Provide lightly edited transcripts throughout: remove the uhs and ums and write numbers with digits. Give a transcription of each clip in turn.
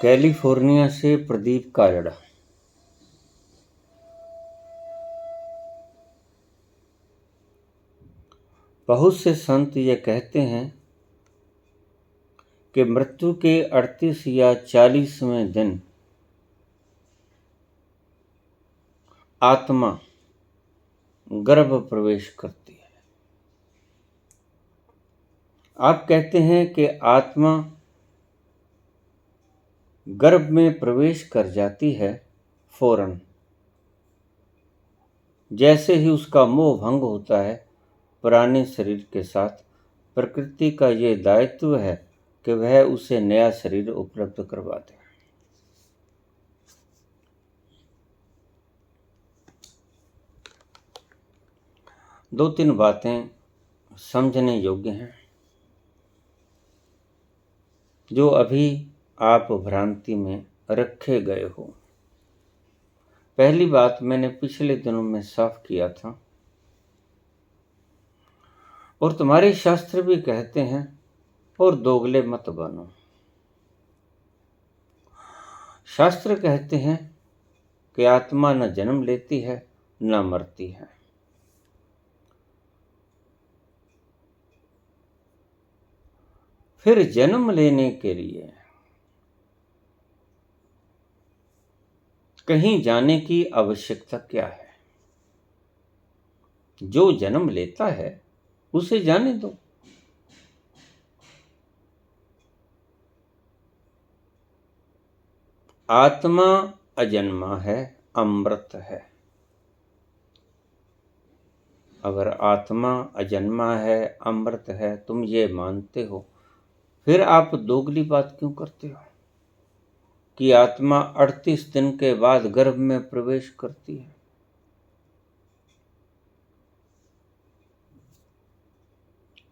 California से प्रदीप कालड़ा। बहुत से संत ये कहते हैं कि मृत्यु के 38 या 40वें दिन आत्मा गर्भ प्रवेश करती है। आप कहते हैं कि आत्मा गर्भ में प्रवेश कर जाती है फौरन, जैसे ही उसका मोह भंग होता है पुराने शरीर के साथ। प्रकृति का ये दायित्व है कि वह उसे नया शरीर उपलब्ध करवा दे। दो तीन बातें समझने योग्य हैं जो अभी आप भ्रांति में रखे गए हो। पहली बात मैंने पिछले दिनों में साफ किया था, और तुम्हारे शास्त्र भी कहते हैं, और दोगले मत बनो। शास्त्र कहते हैं कि आत्मा न जन्म लेती है न मरती है। फिर जन्म लेने के लिए कहीं जाने की आवश्यकता क्या है? जो जन्म लेता है उसे जाने दो। आत्मा अजन्मा है, अमृत है। अगर आत्मा अजन्मा है, अमृत है, तुम ये मानते हो, फिर आप दोगली बात क्यों करते हो कि आत्मा 38 दिन के बाद गर्भ में प्रवेश करती है?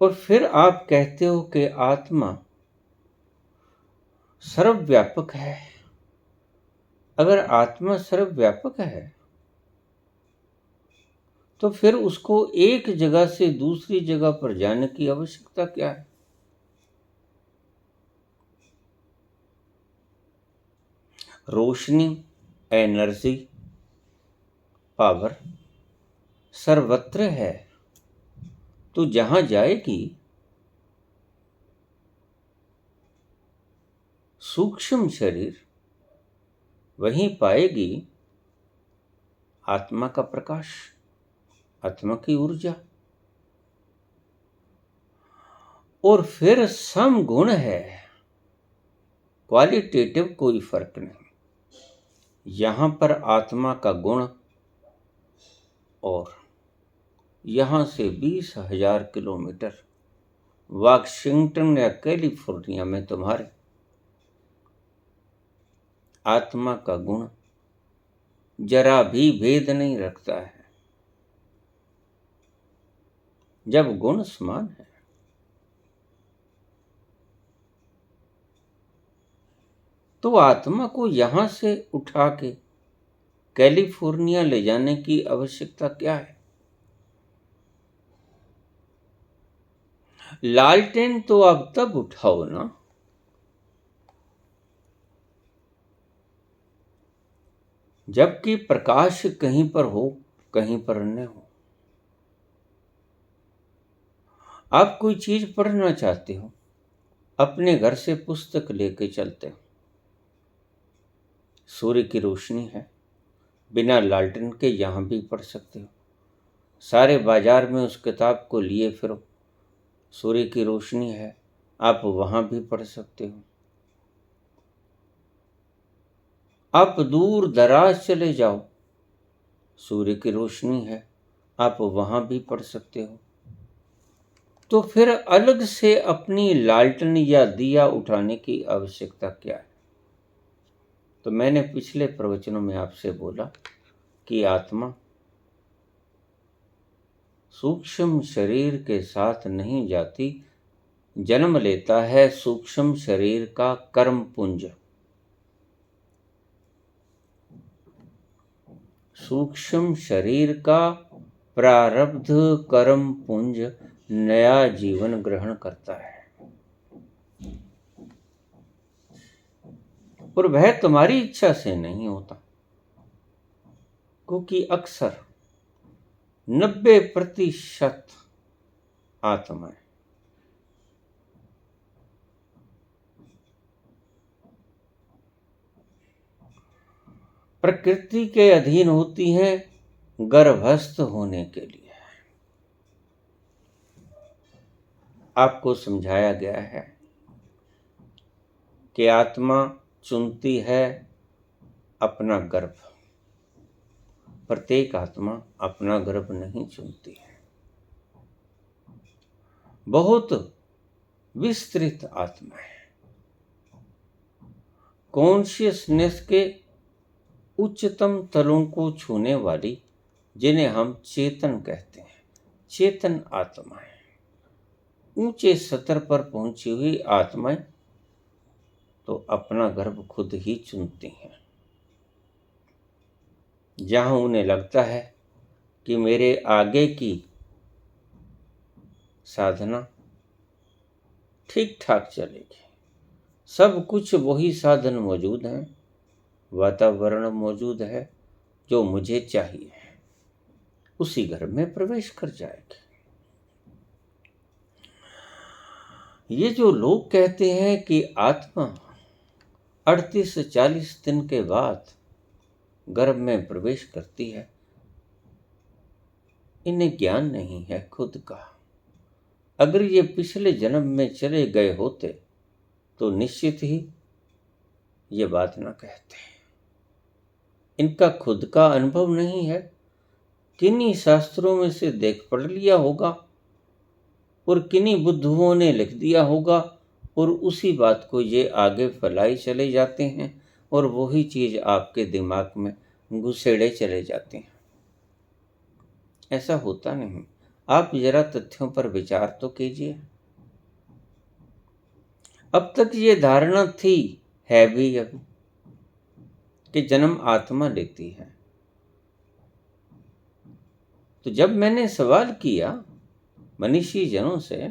और फिर आप कहते हो कि आत्मा सर्वव्यापक है। अगर आत्मा सर्वव्यापक है तो फिर उसको एक जगह से दूसरी जगह पर जाने की आवश्यकता क्या है? रोशनी, एनर्जी, पावर सर्वत्र है, तो जहां जाएगी सूक्ष्म शरीर वहीं पाएगी आत्मा का प्रकाश, आत्मा की ऊर्जा। और फिर सम गुण है, क्वालिटेटिव कोई फर्क नहीं। यहां पर आत्मा का गुण और यहां से 20,000 किलोमीटर वाशिंगटन या कैलिफोर्निया में तुम्हारे आत्मा का गुण जरा भी भेद नहीं रखता है। जब गुण समान है तो आत्मा को यहां से उठा के कैलिफोर्निया ले जाने की आवश्यकता क्या है? लालटेन तो आप तब उठाओ ना जबकि प्रकाश कहीं पर हो, कहीं पर न हो। आप कोई चीज पढ़ना चाहते हो, अपने घर से पुस्तक लेके चलते हो, सूर्य की रोशनी है, बिना लालटेन के यहां भी पढ़ सकते हो। सारे बाजार में उस किताब को लिए फिरो, सूर्य की रोशनी है, आप वहां भी पढ़ सकते हो। आप दूर दराज चले जाओ, सूर्य की रोशनी है, आप वहां भी पढ़ सकते हो। तो फिर अलग से अपनी लालटेन या दिया उठाने की आवश्यकता क्या है? तो मैंने पिछले प्रवचनों में आपसे बोला कि आत्मा सूक्ष्म शरीर के साथ नहीं जाती, जन्म लेता है सूक्ष्म शरीर का कर्म पुंज। सूक्ष्म शरीर का प्रारब्ध कर्म पुंज नया जीवन ग्रहण करता है। और वह तुम्हारी इच्छा से नहीं होता, क्योंकि अक्सर 90% आत्माएं प्रकृति के अधीन होती हैं गर्भस्थ होने के लिए। आपको समझाया गया है कि आत्मा चुनती है अपना गर्भ, प्रत्येक आत्मा अपना गर्भ नहीं चुनती है। बहुत विस्तृत आत्मा है, कॉन्शियसनेस के उच्चतम तलों को छूने वाली, जिन्हें हम चेतन कहते हैं, चेतन आत्माएं, ऊंचे स्तर पर पहुंची हुई आत्माएं तो अपना गर्भ खुद ही चुनती हैं। जहां उन्हें लगता है कि मेरे आगे की साधना ठीक ठाक चलेगी, सब कुछ वही साधन मौजूद हैं, वातावरण मौजूद है जो मुझे चाहिए, उसी घर में प्रवेश कर जाएगी। ये जो लोग कहते हैं कि आत्मा 38-40 दिन के बाद गर्भ में प्रवेश करती है, इन्हें ज्ञान नहीं है खुद का। अगर ये पिछले जन्म में चले गए होते तो निश्चित ही ये बात ना कहते। इनका खुद का अनुभव नहीं है, किन्हीं शास्त्रों में से देख पढ़ लिया होगा और किन्हीं बुद्धुओं ने लिख दिया होगा और उसी बात को ये आगे फैलाई चले जाते हैं और वही चीज आपके दिमाग में घुसेड़े चले जाते हैं। ऐसा होता नहीं। आप जरा तथ्यों पर विचार तो कीजिए। अब तक ये धारणा थी, है भी अभी, कि जन्म आत्मा लेती है। तो जब मैंने सवाल किया मनीषी जनों से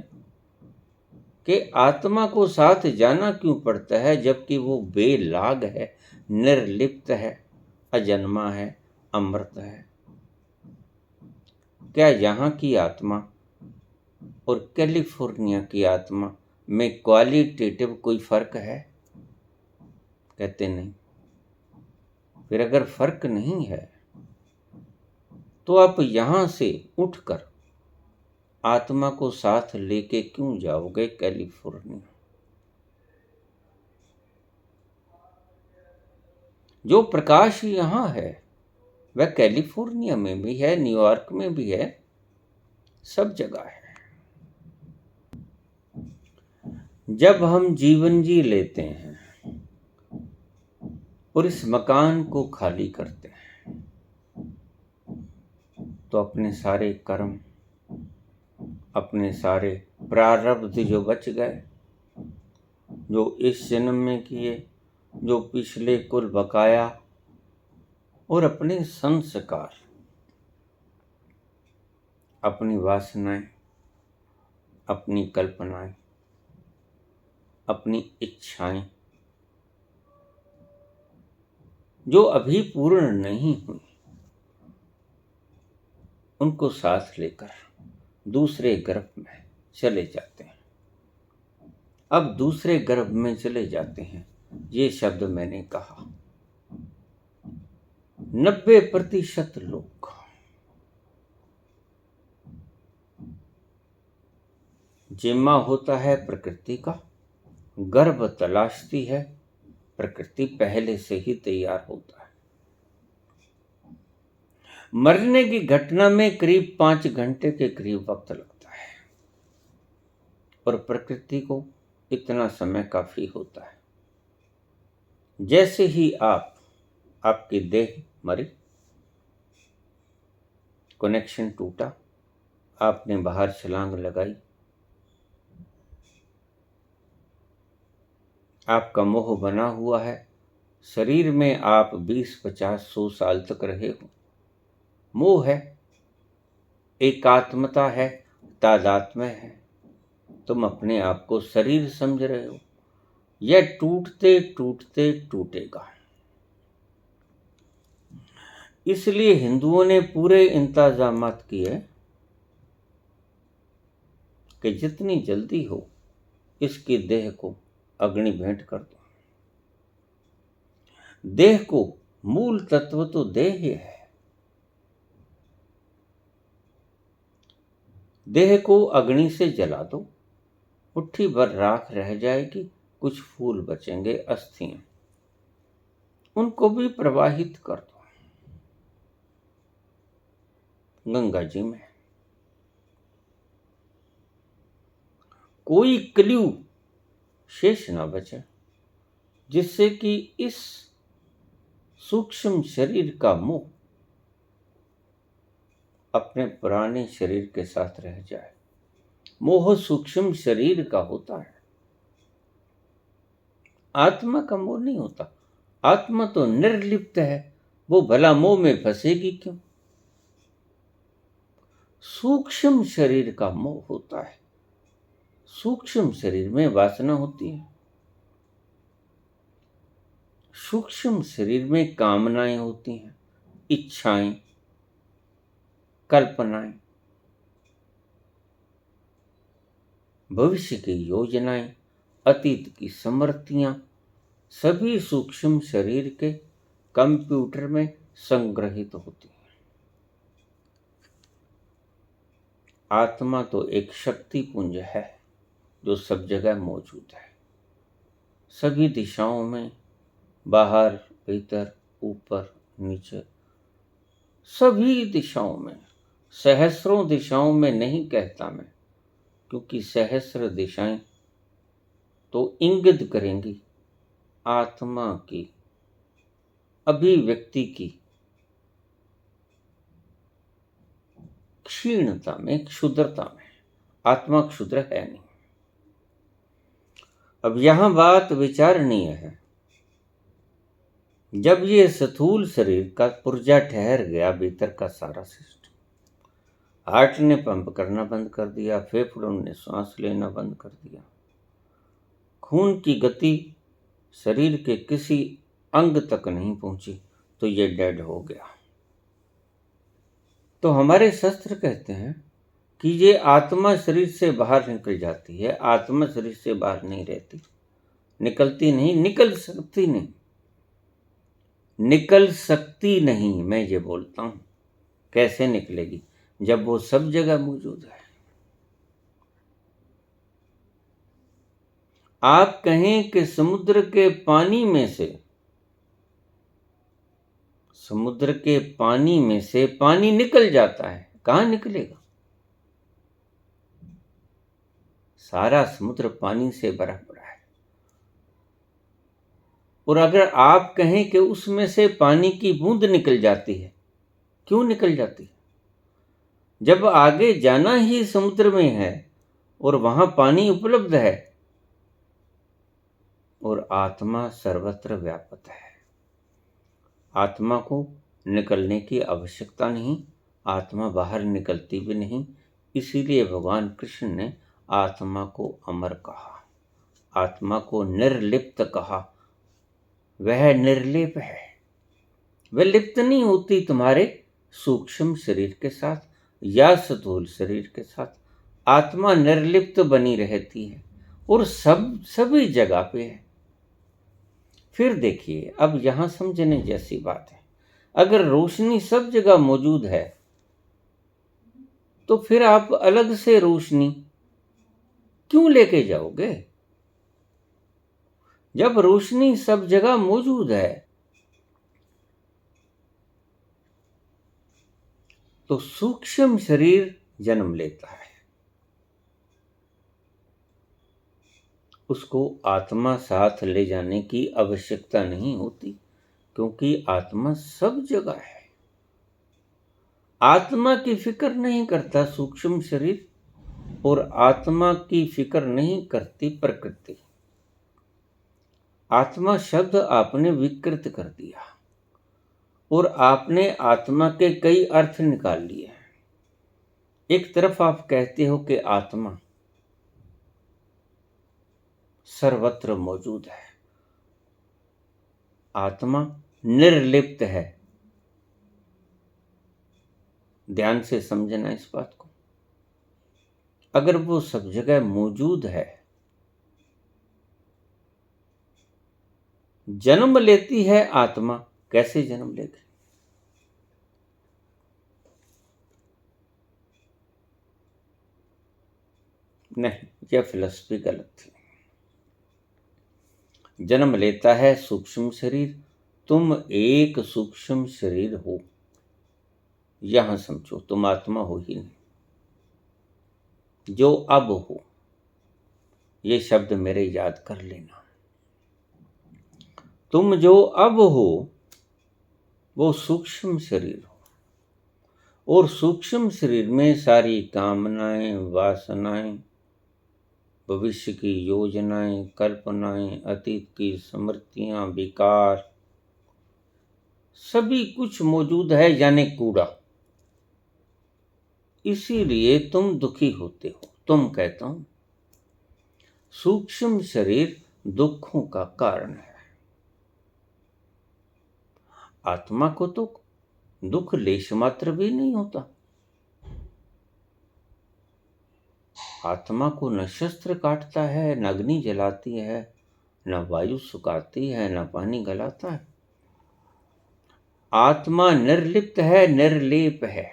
कि आत्मा को साथ जाना क्यों पड़ता है जबकि वो बेलाग है, निर्लिप्त है, अजन्मा है, अमृत है, क्या यहाँ की आत्मा और कैलिफोर्निया की आत्मा में क्वालिटेटिव कोई फर्क है? कहते नहीं। फिर अगर फर्क नहीं है तो आप यहां से उठकर आत्मा को साथ लेके क्यों जाओगे कैलिफोर्निया? जो प्रकाश यहां है वह कैलिफोर्निया में भी है, न्यूयॉर्क में भी है, सब जगह है। जब हम जीवन जी लेते हैं और इस मकान को खाली करते हैं तो अपने सारे कर्म, अपने सारे प्रारब्ध जो बच गए, जो इस जन्म में किए, जो पिछले कुल बकाया और अपने संस्कार, अपनी वासनाएं, अपनी कल्पनाएं, अपनी इच्छाएं जो अभी पूर्ण नहीं हुई, उनको साथ लेकर दूसरे गर्भ में चले जाते हैं। अब दूसरे गर्भ में चले जाते हैं, ये शब्द मैंने कहा। 90% लोग जिम्मा होता है प्रकृति का, गर्भ तलाशती है प्रकृति, पहले से ही तैयार होता है। मरने की घटना में करीब 5 घंटे के करीब वक्त लगता है और प्रकृति को इतना समय काफी होता है। जैसे ही आपकी देह मरी, कनेक्शन टूटा, आपने बाहर छलांग लगाई, आपका मोह बना हुआ है, शरीर में आप 20-50-100 साल तक रहे हो। मोह है, एकात्मता है, तादात्म्य है, तुम अपने आप को शरीर समझ रहे हो। यह टूटते टूटते टूटेगा। इसलिए हिंदुओं ने पूरे इंतजामात किए कि जितनी जल्दी हो इसकी देह को अग्नि भेंट कर दो। देह को मूल तत्व तो देह ही है। देह को अग्नि से जला दो, मुट्ठी भर राख रह जाएगी, कुछ फूल बचेंगे, अस्थियां, उनको भी प्रवाहित कर दो गंगा जी में। कोई क्ल्यू शेष ना बचे जिससे कि इस सूक्ष्म शरीर का मोह अपने पुराने शरीर के साथ रह जाए। मोह सूक्ष्म शरीर का होता है, आत्मा का मोह नहीं होता। आत्मा तो निर्लिप्त है, वो भला मोह में फंसेगी क्यों? सूक्ष्म शरीर का मोह होता है। सूक्ष्म शरीर में वासना होती है, सूक्ष्म शरीर में कामनाएं होती हैं, इच्छाएं, कल्पनाएं, भविष्य की योजनाएं, अतीत की स्मृतियां, सभी सूक्ष्म शरीर के कंप्यूटर में संग्रहित होती हैं। आत्मा तो एक शक्ति पुंज है जो सब जगह मौजूद है, सभी दिशाओं में, बाहर, भीतर, ऊपर, नीचे, सभी दिशाओं में। सहस्रों दिशाओं में नहीं कहता मैं, क्योंकि सहस्र दिशाएं तो इंगित करेंगी आत्मा की अभिव्यक्ति की क्षीणता में, क्षुद्रता में। आत्मा क्षुद्र है नहीं। अब यहां बात विचारणीय है। जब ये स्थूल शरीर का पुर्जा ठहर गया, भीतर का सारा सिस्टम, हार्ट ने पंप करना बंद कर दिया, फेफड़ों ने सांस लेना बंद कर दिया, खून की गति शरीर के किसी अंग तक नहीं पहुंची, तो ये डेड हो गया। तो हमारे शास्त्र कहते हैं कि ये आत्मा शरीर से बाहर निकल जाती है। आत्मा शरीर से बाहर नहीं रहती, निकलती नहीं, निकल सकती नहीं, निकल सकती नहीं। मैं ये बोलता हूं, कैसे निकलेगी जब वो सब जगह मौजूद है। आप कहें कि समुद्र के पानी में से, समुद्र के पानी में से पानी निकल जाता है, कहां निकलेगा? सारा समुद्र पानी से भरा पड़ा है। और अगर आप कहें कि उसमें से पानी की बूंद निकल जाती है, क्यों निकल जाती है? जब आगे जाना ही समुद्र में है और वहां पानी उपलब्ध है, और आत्मा सर्वत्र व्यापक है। आत्मा को निकलने की आवश्यकता नहीं, आत्मा बाहर निकलती भी नहीं। इसीलिए भगवान कृष्ण ने आत्मा को अमर कहा, आत्मा को निर्लिप्त कहा। वह निर्लिप है, वह लिप्त नहीं होती तुम्हारे सूक्ष्म शरीर के साथ या स्थूल शरीर के साथ। आत्मा निर्लिप्त बनी रहती है और सभी जगह पे है। फिर देखिए, अब यहां समझने जैसी बात है। अगर रोशनी सब जगह मौजूद है, तो फिर आप अलग से रोशनी क्यों लेके जाओगे? जब रोशनी सब जगह मौजूद है, तो सूक्ष्म शरीर जन्म लेता है। उसको आत्मा साथ ले जाने की आवश्यकता नहीं होती, क्योंकि आत्मा सब जगह है। आत्मा की फिक्र नहीं करता सूक्ष्म शरीर, और आत्मा की फिक्र नहीं करती प्रकृति। आत्मा शब्द आपने विकृत कर दिया और आपने आत्मा के कई अर्थ निकाल लिए। एक तरफ आप कहते हो कि आत्मा सर्वत्र मौजूद है। आत्मा निर्लिप्त है। ध्यान से समझना इस बात को। अगर वो सब जगह मौजूद है, जन्म लेती है आत्मा, कैसे जन्म लेगी? नहीं, यह फिलॉसफी गलत थी। जन्म लेता है सूक्ष्म शरीर। तुम एक सूक्ष्म शरीर हो, यहां समझो। तुम आत्मा हो ही नहीं, जो अब हो। ये शब्द मेरे याद कर लेना। तुम जो अब हो वो सूक्ष्म शरीर हो, और सूक्ष्म शरीर में सारी कामनाएं, वासनाएं, भविष्य की योजनाएं, कल्पनाएं, अतीत की स्मृतियां, विकार, सभी कुछ मौजूद है, यानी कूड़ा। इसीलिए तुम दुखी होते हो। तुम कहता हूं, सूक्ष्म शरीर दुखों का कारण है। आत्मा को तो दुख लेश मात्र भी नहीं होता। आत्मा को न शस्त्र काटता है, न अग्नि जलाती है, न वायु सुखाती है, न पानी गलाता है। आत्मा निर्लिप्त है, निर्लेप है।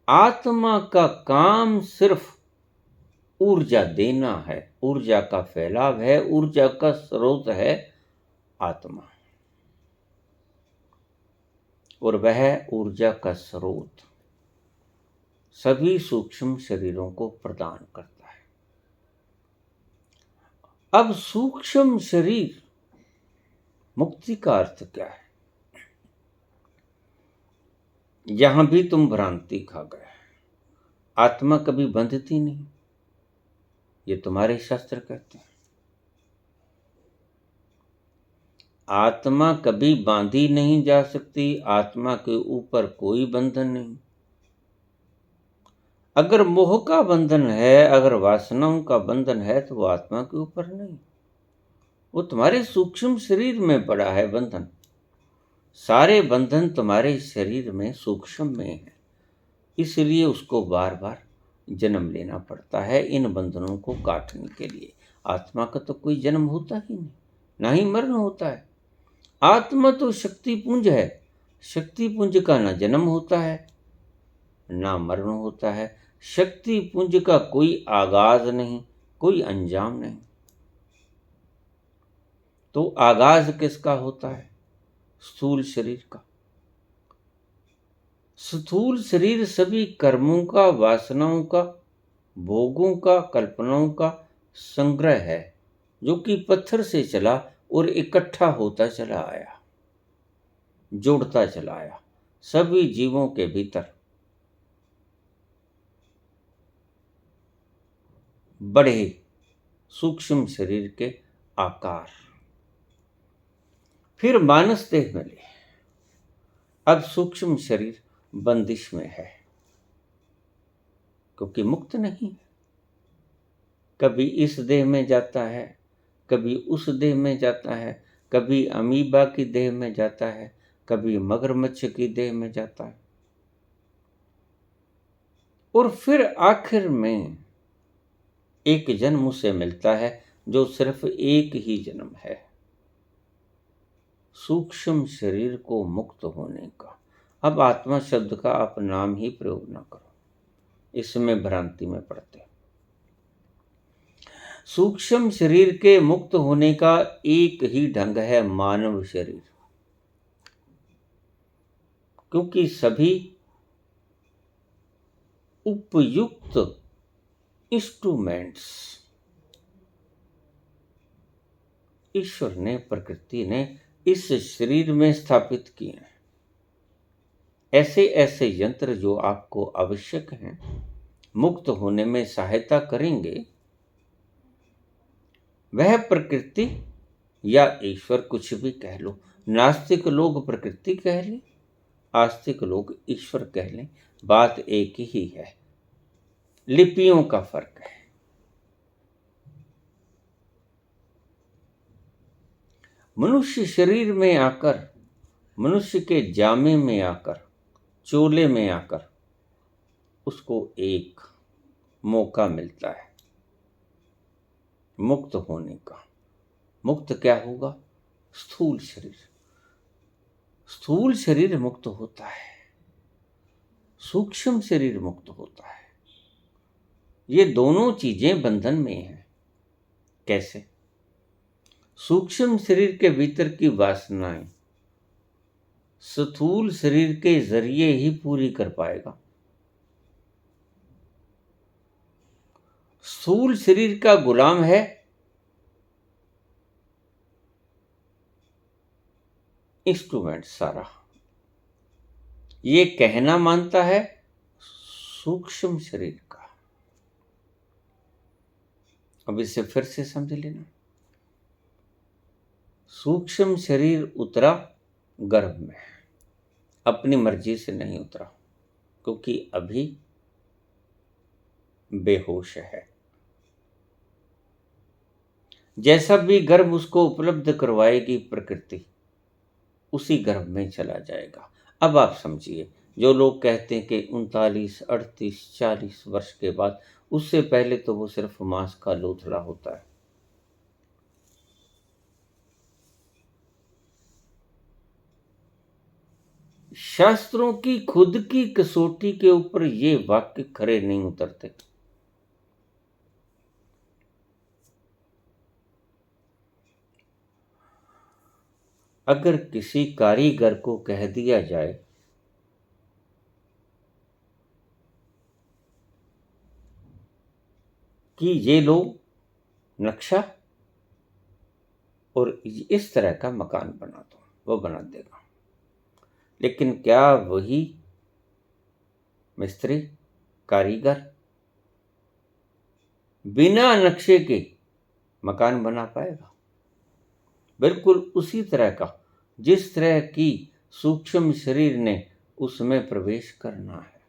आत्मा का काम सिर्फ ऊर्जा देना है। ऊर्जा का फैलाव है, ऊर्जा का स्रोत है आत्मा। और वह ऊर्जा का स्रोत सभी सूक्ष्म शरीरों को प्रदान करता है। अब सूक्ष्म शरीर मुक्ति का अर्थ क्या है? यहां भी तुम भ्रांति खा गए। आत्मा कभी बंधती नहीं, ये तुम्हारे शास्त्र कहते हैं। आत्मा कभी बांधी नहीं जा सकती। आत्मा के ऊपर कोई बंधन नहीं। अगर मोह का बंधन है, अगर वासनाओं का बंधन है, तो वो आत्मा के ऊपर नहीं, वो तुम्हारे सूक्ष्म शरीर में पड़ा है बंधन। सारे बंधन तुम्हारे शरीर में सूक्ष्म में है, इसलिए उसको बार बार जन्म लेना पड़ता है इन बंधनों को काटने के लिए। आत्मा का तो कोई जन्म होता ही नहीं, ना ही मरण होता है। आत्मा तो शक्ति पुंज है। शक्ति पुंज का ना जन्म होता है, ना मरण होता है। शक्ति पुंज का कोई आगाज नहीं, कोई अंजाम नहीं। तो आगाज किसका होता है? स्थूल शरीर का। स्थूल शरीर सभी कर्मों का, वासनाओं का, भोगों का, कल्पनाओं का संग्रह है, जो कि पत्थर से चला और इकट्ठा होता चला आया, जोड़ता चला आया सभी जीवों के भीतर। बड़े सूक्ष्म शरीर के आकार, फिर मानस देह मिले। अब सूक्ष्म शरीर बंदिश में है, क्योंकि मुक्त नहीं। कभी इस देह में जाता है, कभी उस देह में जाता है, कभी अमीबा की देह में जाता है, कभी मगरमच्छ की देह में जाता है, और फिर आखिर में एक जन्म उसे मिलता है जो सिर्फ एक ही जन्म है, सूक्ष्म शरीर को मुक्त होने का। अब आत्मा शब्द का आप नाम ही प्रयोग ना करो, इसमें भ्रांति में पड़ते। सूक्ष्म शरीर के मुक्त होने का एक ही ढंग है, मानव शरीर। क्योंकि सभी उपयुक्त इंस्ट्रूमेंट्स ईश्वर ने, प्रकृति ने इस शरीर में स्थापित किए हैं। ऐसे ऐसे यंत्र जो आपको आवश्यक हैं, मुक्त होने में सहायता करेंगे। वह प्रकृति या ईश्वर, कुछ भी कह लो। नास्तिक लोग प्रकृति कह लें, आस्तिक लोग ईश्वर कह लें, बात एक ही है, लिपियों का फर्क है। मनुष्य शरीर में आकर, मनुष्य के जामे में आकर, चोले में आकर उसको एक मौका मिलता है मुक्त होने का। मुक्त क्या होगा? स्थूल शरीर। स्थूल शरीर मुक्त होता है, सूक्ष्म शरीर मुक्त होता है। ये दोनों चीजें बंधन में हैं। कैसे? सूक्ष्म शरीर के भीतर की वासनाएं स्थूल शरीर के जरिए ही पूरी कर पाएगा। स्थूल शरीर का गुलाम है इंस्ट्रूमेंट सारा। ये कहना मानता है सूक्ष्म शरीर का। अब इसे फिर से समझ लेना। सूक्ष्म शरीर उतरा गर्भ में, अपनी मर्जी से नहीं उतरा, क्योंकि अभी बेहोश है। जैसा भी गर्भ उसको उपलब्ध करवाएगी प्रकृति, उसी गर्भ में चला जाएगा। अब आप समझिए, जो लोग कहते हैं कि 39, 38, 40 वर्ष के बाद, उससे पहले तो वो सिर्फ मांस का लोथड़ा होता है। शास्त्रों की खुद की कसौटी के ऊपर ये वाक्य खरे नहीं उतरते। अगर किसी कारीगर को कह दिया जाए कि ये लो नक्शा और इस तरह का मकान बना दो, वो बना देगा। लेकिन क्या वही मिस्त्री, कारीगर बिना नक्शे के मकान बना पाएगा? बिल्कुल उसी तरह का जिस तरह की सूक्ष्म शरीर ने उसमें प्रवेश करना है।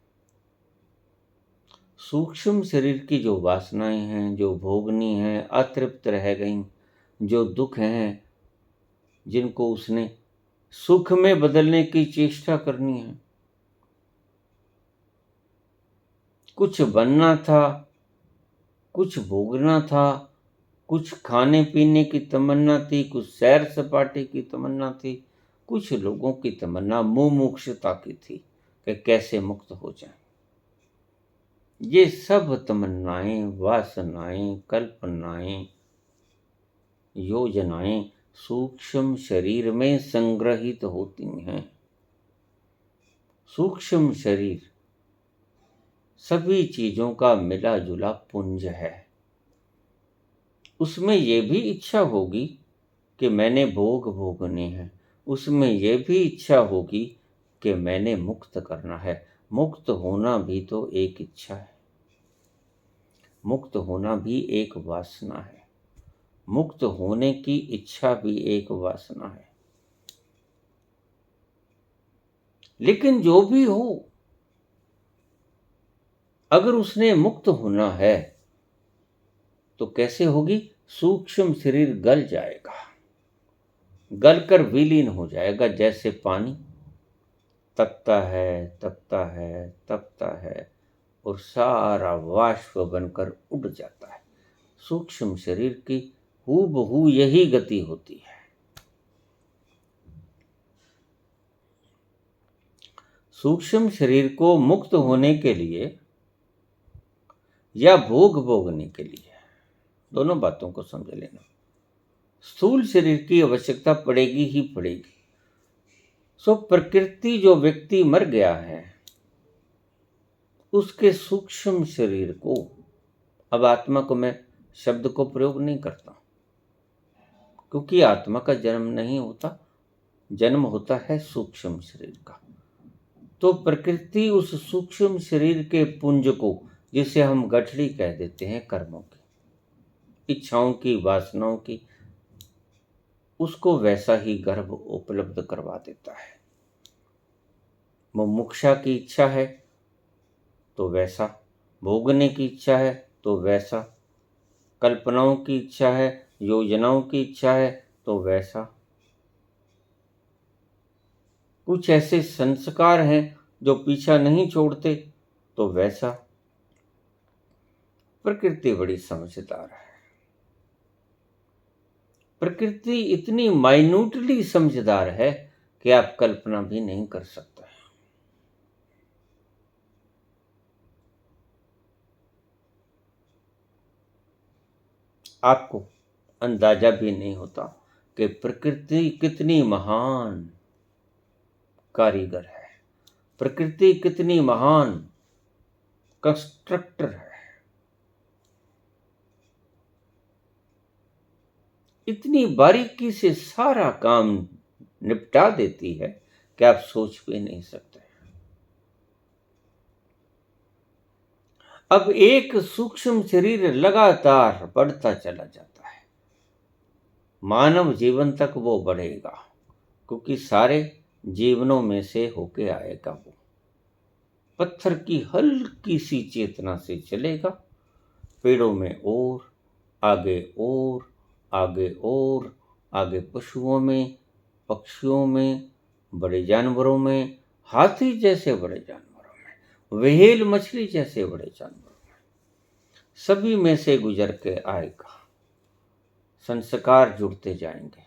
सूक्ष्म शरीर की जो वासनाएं हैं, जो भोगनी हैं, अतृप्त रह गईं, जो दुख हैं, जिनको उसने सुख में बदलने की चेष्टा करनी है। कुछ बनना था, कुछ भोगना था, कुछ खाने पीने की तमन्ना थी, कुछ सैर सपाटे की तमन्ना थी, कुछ लोगों की तमन्ना मुमुक्षुता की थी कि कैसे मुक्त हो जाएं। ये सब तमन्नाएं, वासनाएं, कल्पनाएं, योजनाएं सूक्ष्म शरीर में संग्रहित होती हैं। सूक्ष्म शरीर सभी चीजों का मिला जुला पुंज है। उसमें ये भी इच्छा होगी कि मैंने भोग भोगने हैं, उसमें यह भी इच्छा होगी कि मैंने मुक्त करना है। मुक्त होना भी तो एक इच्छा है, मुक्त होना भी एक वासना है, मुक्त होने की इच्छा भी एक वासना है। लेकिन जो भी हो, अगर उसने मुक्त होना है तो कैसे होगी? सूक्ष्म शरीर गल जाएगा, गलकर विलीन हो जाएगा। जैसे पानी तपता है, तपता है, तपता है और सारा वाष्प बनकर उड़ जाता है। सूक्ष्म शरीर की हूबहू यही गति होती है। सूक्ष्म शरीर को मुक्त होने के लिए या भोग भोगने के लिए, दोनों बातों को समझ लेना, स्थूल शरीर की आवश्यकता पड़ेगी ही पड़ेगी। सो प्रकृति, जो व्यक्ति मर गया है, उसके सूक्ष्म शरीर को, अब आत्मा को मैं शब्द को प्रयोग नहीं करता क्योंकि आत्मा का जन्म नहीं होता, जन्म होता है सूक्ष्म शरीर का। तो प्रकृति उस सूक्ष्म शरीर के पुंज को, जिसे हम गठड़ी कह देते हैं, कर्मों की, इच्छाओं की, वासनाओं की, उसको वैसा ही गर्भ उपलब्ध करवा देता है। मुमुक्षा की इच्छा है तो वैसा, भोगने की इच्छा है तो वैसा, कल्पनाओं की इच्छा है, योजनाओं की इच्छा है तो वैसा, कुछ ऐसे संस्कार हैं जो पीछा नहीं छोड़ते, तो वैसा प्रकृति बड़ी समझदार है। प्रकृति इतनी माइन्यूटली समझदार है कि आप कल्पना भी नहीं कर सकते। आपको अंदाजा भी नहीं होता कि प्रकृति कितनी महान कारीगर है, प्रकृति कितनी महान कंस्ट्रक्टर है। इतनी बारीकी से सारा काम निपटा देती है कि आप सोच भी नहीं सकते। अब एक सूक्ष्म शरीर लगातार बढ़ता चला जाता है, मानव जीवन तक वो बढ़ेगा, क्योंकि सारे जीवनों में से होके आएगा। वो पत्थर की हल्की सी चेतना से चलेगा, पेड़ों में और आगे और आगे और आगे, पशुओं में, पक्षियों में, बड़े जानवरों में, हाथी जैसे बड़े जानवरों में, व्हेल मछली जैसे बड़े जानवरों में, सभी में से गुजर के आएगा। संस्कार जुड़ते जाएंगे।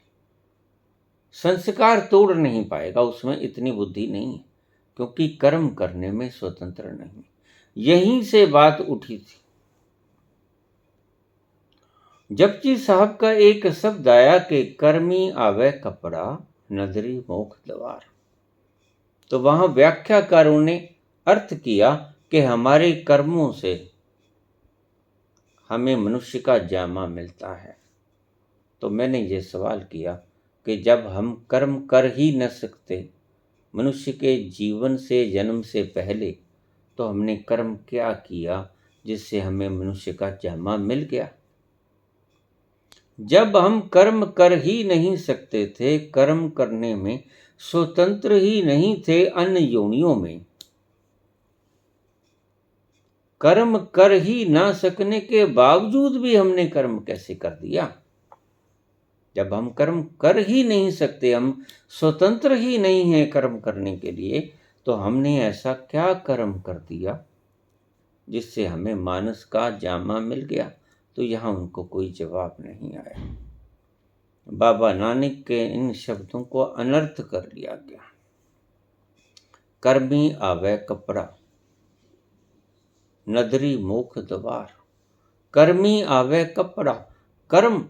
संस्कार तोड़ नहीं पाएगा, उसमें इतनी बुद्धि नहीं है, क्योंकि कर्म करने में स्वतंत्र नहीं। यहीं से बात उठी थी। जपजी साहब का एक शब्द आया कि कर्मी आवे कपड़ा, नजरी मोख द्वार। तो वहां व्याख्याकारों ने अर्थ किया कि हमारे कर्मों से हमें मनुष्य का जामा मिलता है। तो मैंने ये सवाल किया कि जब हम कर्म कर ही न सकते मनुष्य के जीवन से, जन्म से पहले, तो हमने कर्म क्या किया जिससे हमें मनुष्य का जामा मिल गया? जब हम कर्म कर ही नहीं सकते थे, कर्म करने में स्वतंत्र ही नहीं थे अन्य योनियों में, कर्म कर ही ना सकने के बावजूद भी हमने कर्म कैसे कर दिया? जब हम कर्म कर ही नहीं सकते, हम स्वतंत्र ही नहीं हैं कर्म करने के लिए, तो हमने ऐसा क्या कर्म कर दिया जिससे हमें मानस का जामा मिल गया? तो यहाँ उनको कोई जवाब नहीं आया। बाबा नानक के इन शब्दों को अनर्थ कर लिया गया। कर्मी आवे कपड़ा, नदरी मोख द्वार। कर्मी आवे कपड़ा। कर्म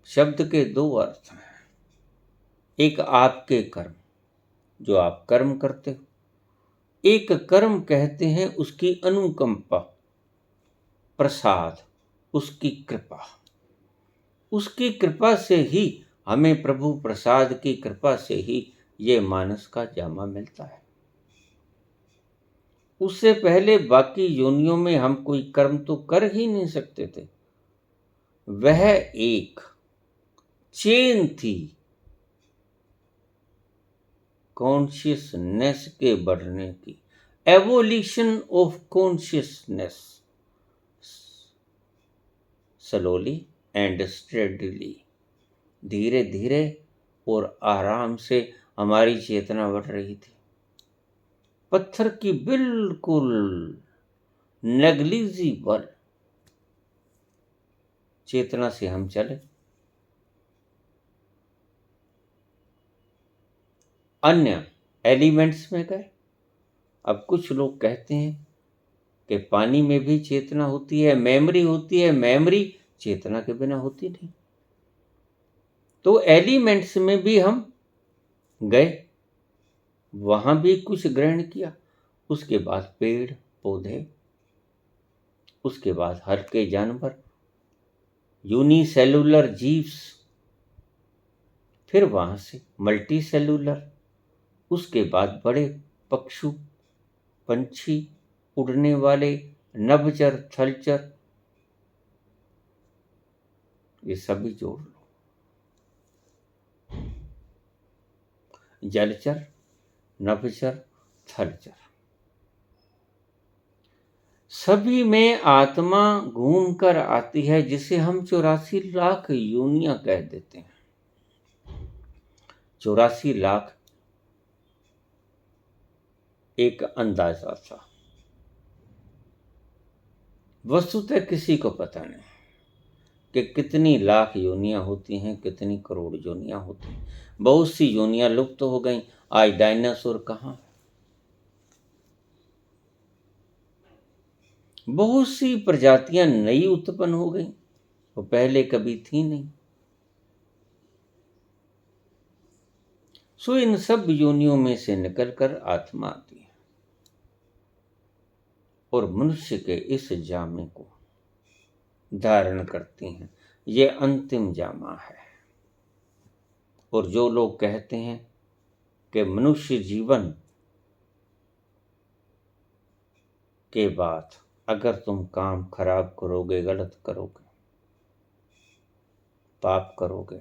शब्द के दो अर्थ हैं। एक आपके कर्म, जो आप कर्म करते हो। एक कर्म कहते हैं उसकी अनुकंपा, प्रसाद, उसकी कृपा। उसकी कृपा से ही हमें, प्रभु प्रसाद की कृपा से ही ये मानस का जामा मिलता है। उससे पहले बाकी योनियों में हम कोई कर्म तो कर ही नहीं सकते थे। वह एक चेन थी कॉन्शियसनेस के बढ़ने की, evolution of consciousness, slowly and steadily, धीरे धीरे और आराम से हमारी चेतना बढ़ रही थी। पत्थर की बिल्कुल नेग्लिजिबल चेतना से हम चले। अन्य एलिमेंट्स में गए। अब कुछ लोग कहते हैं कि पानी में भी चेतना होती है, मेमोरी होती है। मेमोरी चेतना के बिना होती नहीं। तो एलिमेंट्स में भी हम गए, वहां भी कुछ ग्रहण किया। उसके बाद पेड़ पौधे, उसके बाद हल्के जानवर, यूनिसेलुलर जीव्स, फिर वहां से मल्टी सेलुलर, उसके बाद बड़े पक्षु, पंछी, उड़ने वाले, नभचर, थलचर, ये सभी जोड़ लो। जलचर, नभचर, थलचर, सभी में आत्मा घूम कर आती है, जिसे हम 84 लाख योनियां कह देते हैं। 84 लाख एक अंदाजा था। वस्तुतः किसी को पता नहीं कि कितनी लाख योनियां होती हैं, कितनी करोड़ योनियां होती हैं। बहुत सी योनियां लुप्त हो गईं। आज डायनासोर कहाँ? बहुत सी प्रजातियां नई उत्पन्न हो गईं, वो पहले कभी थी नहीं। सो इन सब योनियों में से निकलकर आत्मा आती है और मनुष्य के इस जामे को धारण करती हैं। ये अंतिम जामा है। और जो लोग कहते हैं कि मनुष्य जीवन के बाद अगर तुम काम खराब करोगे, गलत करोगे, पाप करोगे,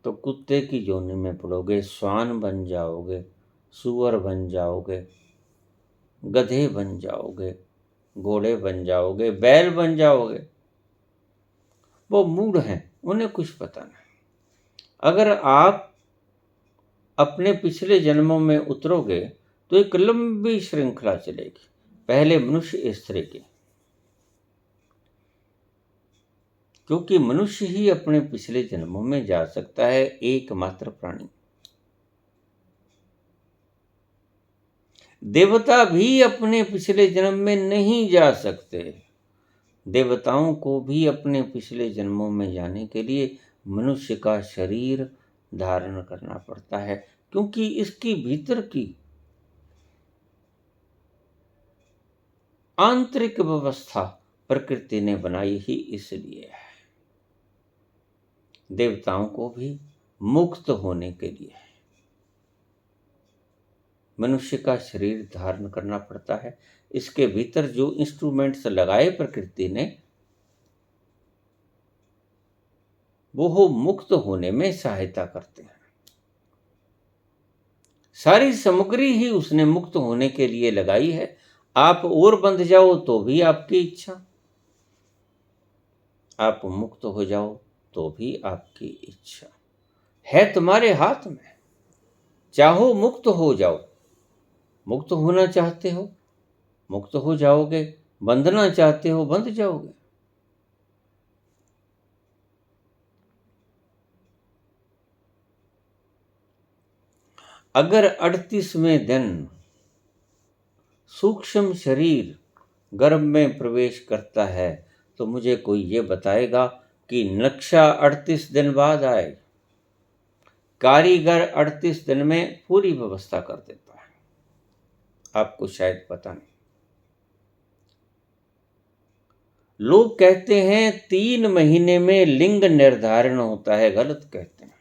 तो कुत्ते की योनि में पड़ोगे, श्वान बन जाओगे, सूअर बन जाओगे, गधे बन जाओगे, घोड़े बन जाओगे, बैल बन जाओगे। वो मूढ़ हैं, उन्हें कुछ पता नहीं। अगर आप अपने पिछले जन्मों में उतरोगे तो एक लंबी श्रृंखला चलेगी। पहले मनुष्य स्त्री की, क्योंकि मनुष्य ही अपने पिछले जन्मों में जा सकता है, एकमात्र प्राणी। देवता भी अपने पिछले जन्म में नहीं जा सकते। देवताओं को भी अपने पिछले जन्मों में जाने के लिए मनुष्य का शरीर धारण करना पड़ता है, क्योंकि इसकी भीतर की आंतरिक व्यवस्था प्रकृति ने बनाई ही इसलिए है। देवताओं को भी मुक्त होने के लिए मनुष्य का शरीर धारण करना पड़ता है। इसके भीतर जो इंस्ट्रूमेंट्स लगाए प्रकृति ने, वो मुक्त होने में सहायता करते हैं। सारी सामग्री ही उसने मुक्त होने के लिए लगाई है। आप और बंध जाओ तो भी आपकी इच्छा, आप मुक्त हो जाओ तो भी आपकी इच्छा है, तुम्हारे हाथ में। चाहो मुक्त हो जाओ, मुक्त होना चाहते हो मुक्त हो जाओगे, बंधना चाहते हो बंध जाओगे। अगर 38वें दिन सूक्ष्म शरीर गर्भ में प्रवेश करता है तो मुझे कोई ये बताएगा कि नक्शा 38 दिन बाद आए। कारीगर 38 दिन में पूरी व्यवस्था कर देता है, आपको शायद पता नहीं। लोग कहते हैं 3 महीने में लिंग निर्धारण होता है, गलत कहते हैं।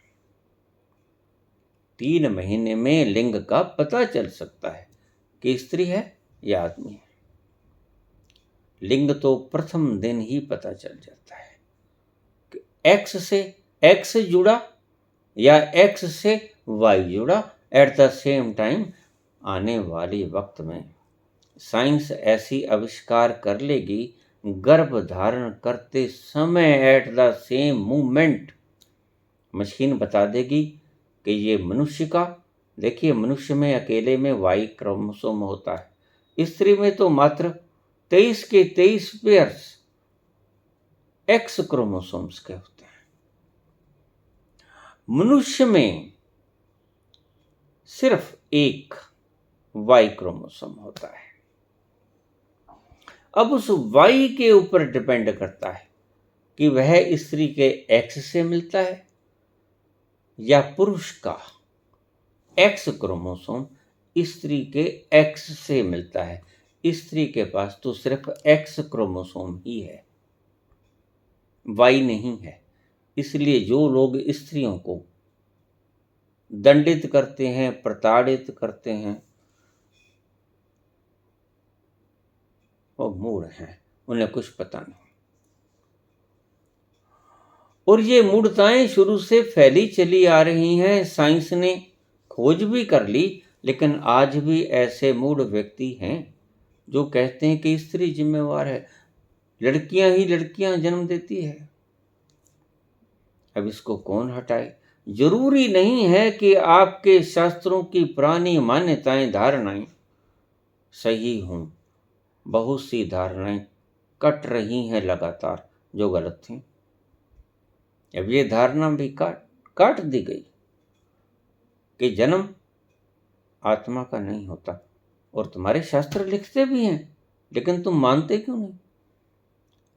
3 महीने में लिंग का पता चल सकता है कि स्त्री है या आदमी है। लिंग तो प्रथम दिन ही पता चल जाता है कि एक्स से एक्स जुड़ा या एक्स से वाई जुड़ा एट द सेम टाइम। आने वाले वक्त में साइंस ऐसी आविष्कार कर लेगी, गर्भ धारण करते समय at the same movement machine बता देगी कि ये मनुष्य का, देखिए मनुष्य में अकेले में वाई क्रोमोसोम होता है, स्त्री में तो मात्र 23 के 23 पेयर्स एक्स क्रोमोसोम्स के होते हैं। मनुष्य में सिर्फ एक वाई क्रोमोसोम होता है। अब उस वाई के ऊपर डिपेंड करता है कि वह स्त्री के एक्स से मिलता है या पुरुष का एक्स क्रोमोसोम स्त्री के एक्स से मिलता है। स्त्री के पास तो सिर्फ एक्स क्रोमोसोम ही है, वाई नहीं है। इसलिए जो लोग स्त्रियों को दंडित करते हैं, प्रताड़ित करते हैं, वो मूढ़ हैं, उन्हें कुछ पता नहीं। और ये मूढ़ताएं शुरू से फैली चली आ रही हैं। साइंस ने खोज भी कर ली, लेकिन आज भी ऐसे मूढ़ व्यक्ति हैं जो कहते हैं कि स्त्री जिम्मेवार है, लड़कियां ही लड़कियां जन्म देती है। अब इसको कौन हटाए? जरूरी नहीं है कि आपके शास्त्रों की पुरानी मान्यताएं धारणाएं सही हों। बहुत सी धारणाएं कट रही हैं लगातार जो गलत थी। अब ये धारणा भी काट काट दी गई कि जन्म आत्मा का नहीं होता, और तुम्हारे शास्त्र लिखते भी हैं, लेकिन तुम मानते क्यों नहीं?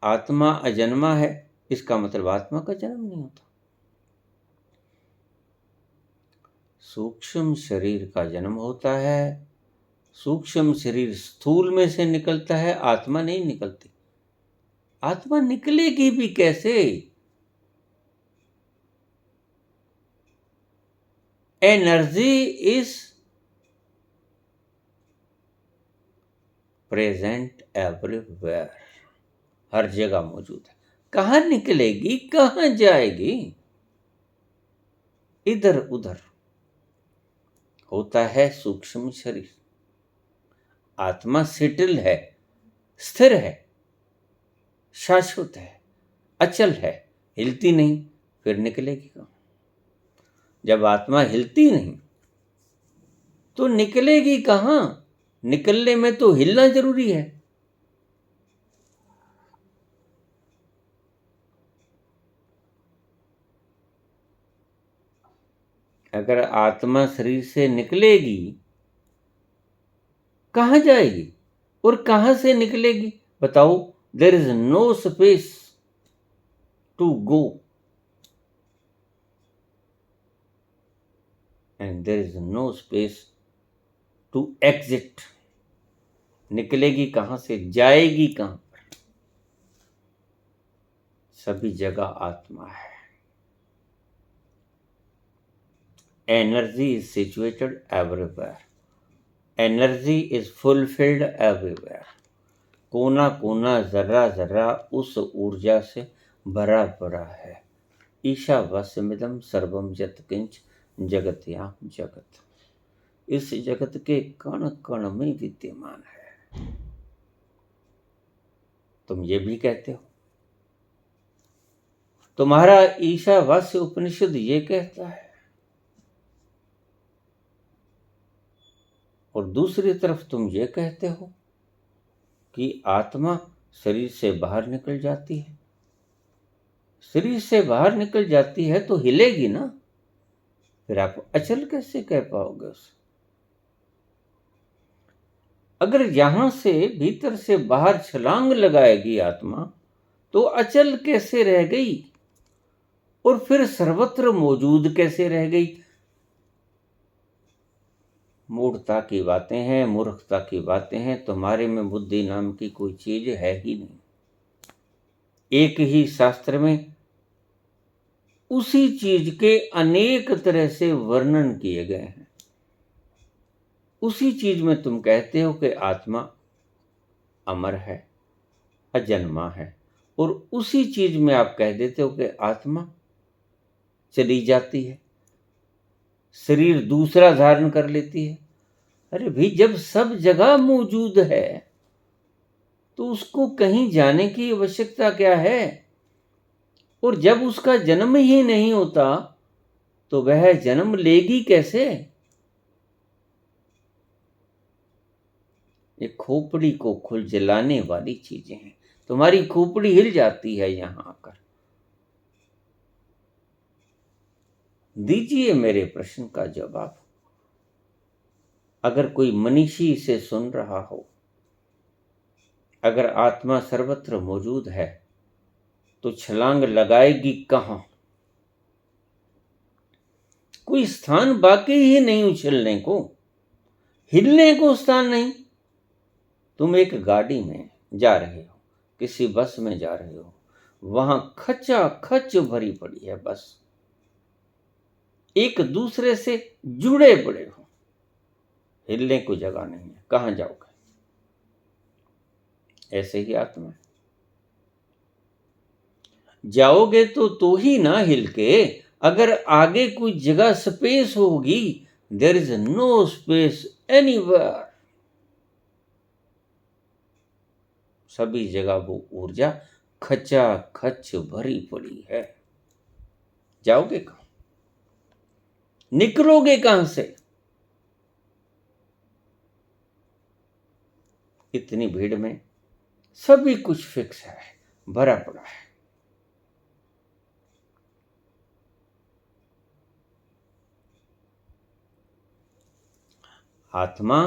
आत्मा अजन्मा है, इसका मतलब आत्मा का जन्म नहीं होता। सूक्ष्म शरीर का जन्म होता है, सूक्ष्म शरीर स्थूल में से निकलता है, आत्मा नहीं निकलती। आत्मा निकलेगी भी कैसे? एनर्जी इज प्रेजेंट एवरीवेयर, हर जगह मौजूद है। कहाँ निकलेगी, कहाँ जाएगी? इधर उधर होता है सूक्ष्म शरीर। आत्मा सेटल है, स्थिर है, शाश्वत है, अचल है, हिलती नहीं, फिर निकलेगी कहाँ? जब आत्मा हिलती नहीं तो निकलेगी कहाँ? निकलने में तो हिलना जरूरी है। अगर आत्मा शरीर से निकलेगी, कहाँ जाएगी और कहाँ से निकलेगी? बताओ। There is no space to go and there is no space to exit. निकलेगी कहाँ से, जाएगी कहाँ पर? सभी जगह आत्मा है। Energy is situated everywhere, energy is fulfilled everywhere. कोना कोना, जर्रा जर्रा उस ऊर्जा से भरा पड़ा है। ईशावास्यमिदं सर्वम यत् किंच जगत्याम जगत, इस जगत के कण कण में विद्यमान है। तुम ये भी कहते हो। तुम्हारा ईशावास्य उपनिषद ये कहता है, और दूसरी तरफ तुम ये कहते हो कि आत्मा शरीर से बाहर निकल जाती है। शरीर से बाहर निकल जाती है तो हिलेगी ना, फिर आप अचल कैसे कह पाओगे उसे? अगर यहां से भीतर से बाहर छलांग लगाएगी आत्मा तो अचल कैसे रह गई, और फिर सर्वत्र मौजूद कैसे रह गई? मूढ़ता की बातें हैं, मूर्खता की बातें हैं। तुम्हारे में बुद्धि नाम की कोई चीज है ही नहीं। एक ही शास्त्र में उसी चीज के अनेक तरह से वर्णन किए गए हैं। उसी चीज में तुम कहते हो कि आत्मा अमर है, अजन्मा है, और उसी चीज में आप कह देते हो कि आत्मा चली जाती है, शरीर दूसरा धारण कर लेती है। अरे भी, जब सब जगह मौजूद है तो उसको कहीं जाने की आवश्यकता क्या है? और जब उसका जन्म ही नहीं होता तो वह जन्म लेगी कैसे? ये खोपड़ी को खुजलाने वाली चीजें हैं। तुम्हारी खोपड़ी हिल जाती है यहां आकर। दीजिए मेरे प्रश्न का जवाब। अगर कोई मनीषी इसे सुन रहा हो, अगर आत्मा सर्वत्र मौजूद है तो छलांग लगाएगी कहां? कोई स्थान बाकी ही नहीं उछलने को, हिलने को स्थान नहीं। तुम एक गाड़ी में जा रहे हो, किसी बस में जा रहे हो, वहां खचा खच भरी पड़ी है बस, एक दूसरे से जुड़े पड़े हो, हिलने को जगह नहीं है, कहां जाओगे? ऐसे ही आत्मा है। जाओगे तो ही ना हिल के। अगर आगे कोई जगह स्पेस होगी, there is no space anywhere. सभी जगह वो ऊर्जा खचा खच भरी पड़ी है। जाओगे कहां? निकलोगे कहां से? इतनी भीड़ में सभी कुछ फिक्स है, भरा पड़ा है। आत्मा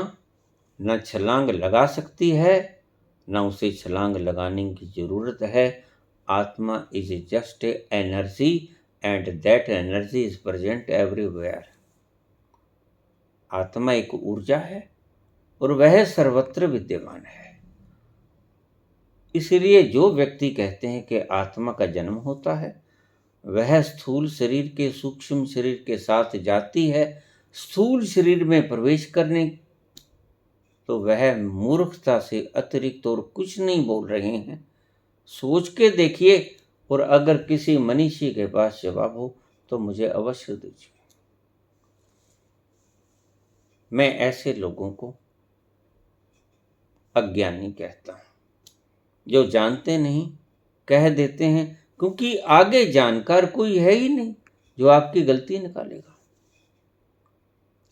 न छलांग लगा सकती है, न उसे छलांग लगाने की जरूरत है। आत्मा is just a energy and that energy is present everywhere. आत्मा एक ऊर्जा है और वह सर्वत्र विद्यमान है। इसलिए जो व्यक्ति कहते हैं कि आत्मा का जन्म होता है, वह स्थूल शरीर के सूक्ष्म शरीर के साथ जाती है स्थूल शरीर में प्रवेश करने, तो वह मूर्खता से अतिरिक्त और कुछ नहीं बोल रहे हैं। सोच के देखिए, और अगर किसी मनीषी के पास जवाब हो तो मुझे अवश्य दीजिए। मैं ऐसे लोगों को अज्ञानी कहता हूं, जो जानते नहीं कह देते हैं, क्योंकि आगे जानकार कोई है ही नहीं जो आपकी गलती निकालेगा।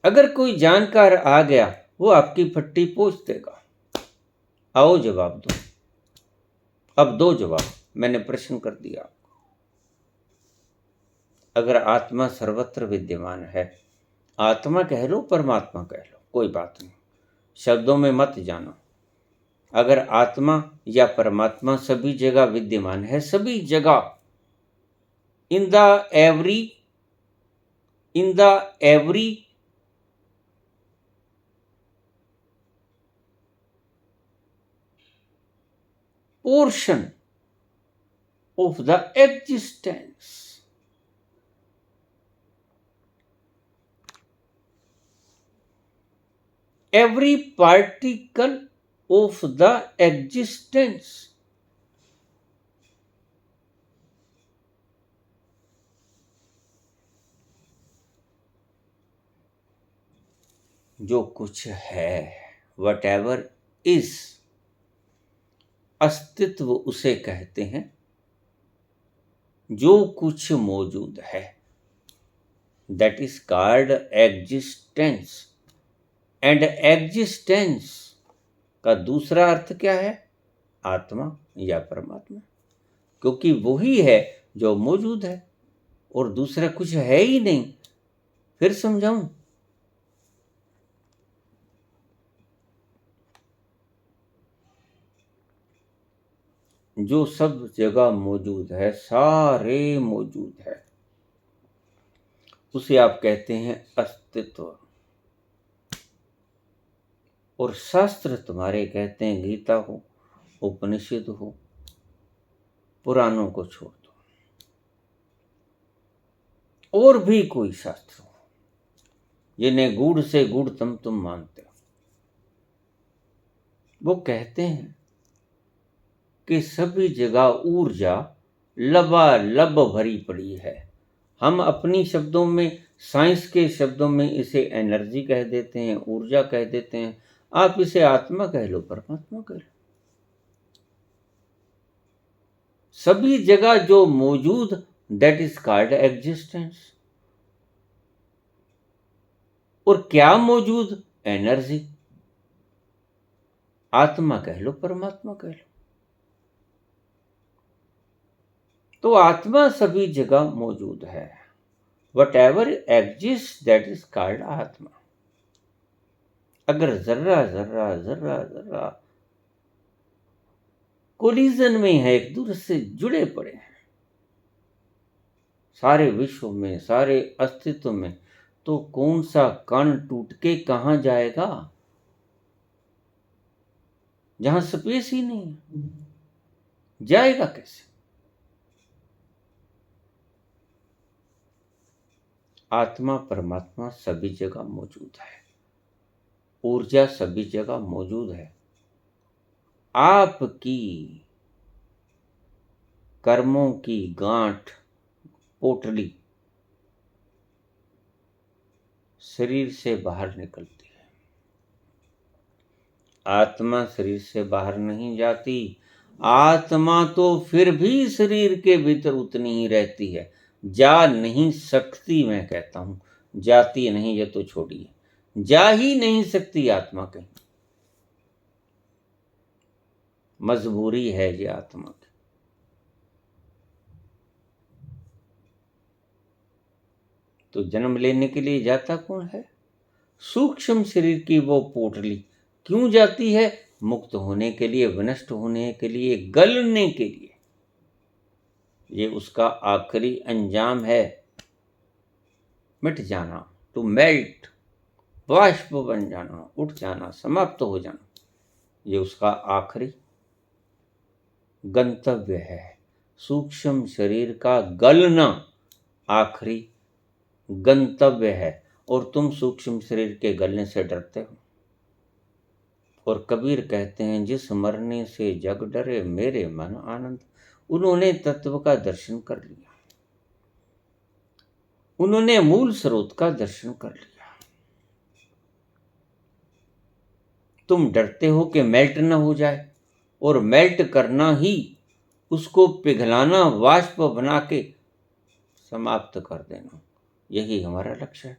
अगर कोई जानकार आ गया, वो आपकी फट्टी पोंछ देगा। आओ जवाब दो। अब दो जवाब, मैंने प्रश्न कर दिया। अगर आत्मा सर्वत्र विद्यमान है, आत्मा कह लो परमात्मा कह लो, कोई बात नहीं, शब्दों में मत जानो। अगर आत्मा या परमात्मा सभी जगह विद्यमान है, सभी जगह, in the every portion of the existence, every particle of the existence, जो कुछ है, whatever is, अस्तित्व उसे कहते हैं जो कुछ मौजूद है। That is called existence. And existence का दूसरा अर्थ क्या है? आत्मा या परमात्मा, क्योंकि वही है जो मौजूद है और दूसरा कुछ है ही नहीं। फिर समझाऊं? जो सब जगह मौजूद है, सारे मौजूद है, उसे आप कहते हैं अस्तित्व। और शास्त्र तुम्हारे कहते हैं गीता हो, उपनिषद हो, पुराणों को छोड़ दो, और भी कोई शास्त्र हो जिन्हें गूढ़ से गूढ़तम तुम मानते हो, वो कहते हैं कि सभी जगह ऊर्जा लबालब भरी पड़ी है। हम अपनी शब्दों में, साइंस के शब्दों में इसे एनर्जी कह देते हैं, ऊर्जा कह देते हैं। आप इसे आत्मा कह लो, परमात्मा कह लो। सभी जगह जो मौजूद, दैट इज कॉल्ड एग्जिस्टेंस। और क्या मौजूद? एनर्जी। आत्मा कह लो, परमात्मा कह लो। तो आत्मा सभी जगह मौजूद है। What exist, that is called आत्मा। अगर जर्रा जर्रा जर्रा जर्रा कोलिजन में है, एक दूसरे से जुड़े पड़े हैं सारे विश्व में, सारे अस्तित्व में, तो कौन सा कण टूट के कहां जाएगा? जहां स्पेस ही नहीं है, जाएगा कैसे? आत्मा परमात्मा सभी जगह मौजूद है, ऊर्जा सभी जगह मौजूद है। आपकी कर्मों की गांठ, पोटली शरीर से बाहर निकलती है, आत्मा शरीर से बाहर नहीं जाती। आत्मा तो फिर भी शरीर के भीतर उतनी ही रहती है, जा नहीं सकती। मैं कहता हूं जाती नहीं, ये तो छोड़िए, जा ही नहीं सकती आत्मा कहीं, मजबूरी है ये आत्मा की। तो जन्म लेने के लिए जाता कौन है? सूक्ष्म शरीर की वो पोटली क्यों जाती है? मुक्त होने के लिए, विनष्ट होने के लिए, गलने के लिए। ये उसका आखिरी अंजाम है, मिट जाना, टू मेल्ट, वाष्प बन जाना, उठ जाना, समाप्त हो जाना। ये उसका आखिरी गंतव्य है। सूक्ष्म शरीर का गलना आखिरी गंतव्य है, और तुम सूक्ष्म शरीर के गलने से डरते हो। और कबीर कहते हैं, जिस मरने से जग डरे मेरे मन आनंद। उन्होंने तत्व का दर्शन कर लिया, उन्होंने मूल स्रोत का दर्शन कर लिया। तुम डरते हो कि मेल्ट ना हो जाए, और मेल्ट करना ही, उसको पिघलाना, वाष्प बना के समाप्त कर देना, यही हमारा लक्ष्य है।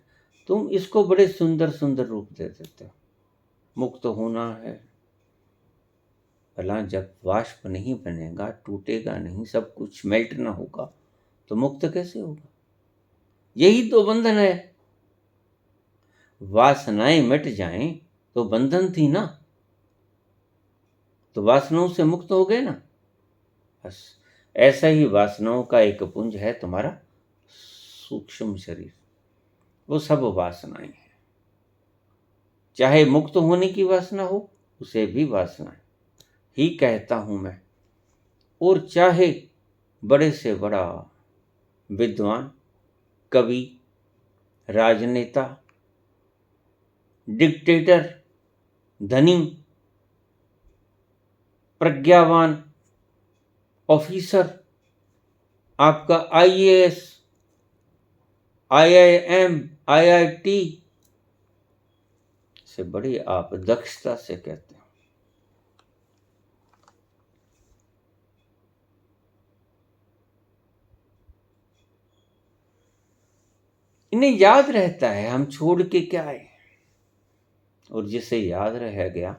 तुम इसको बड़े सुंदर सुंदर रूप दे देते हो। मुक्त होना है, भला जब वाष्प नहीं बनेगा, टूटेगा नहीं, सब कुछ मेल्ट ना होगा, तो मुक्त कैसे होगा? यही तो बंधन है। वासनाएं मिट जाएं तो बंधन थी ना, तो वासनाओं से मुक्त हो गए ना। बस ऐसा ही वासनाओं का एक पुंज है तुम्हारा सूक्ष्म शरीर, वो सब वासनाएं हैं। चाहे मुक्त होने की वासना हो, उसे भी वासना ही कहता हूं मैं। और चाहे बड़े से बड़ा विद्वान, कवि, राजनेता, डिक्टेटर, धनी, प्रज्ञावान ऑफिसर, आपका आईएएस, आईआईएम, आईआईटी से बड़ी आप दक्षता से कहते हो। इन्हें याद रहता है हम छोड़ के क्या आए, और जिसे याद रह गया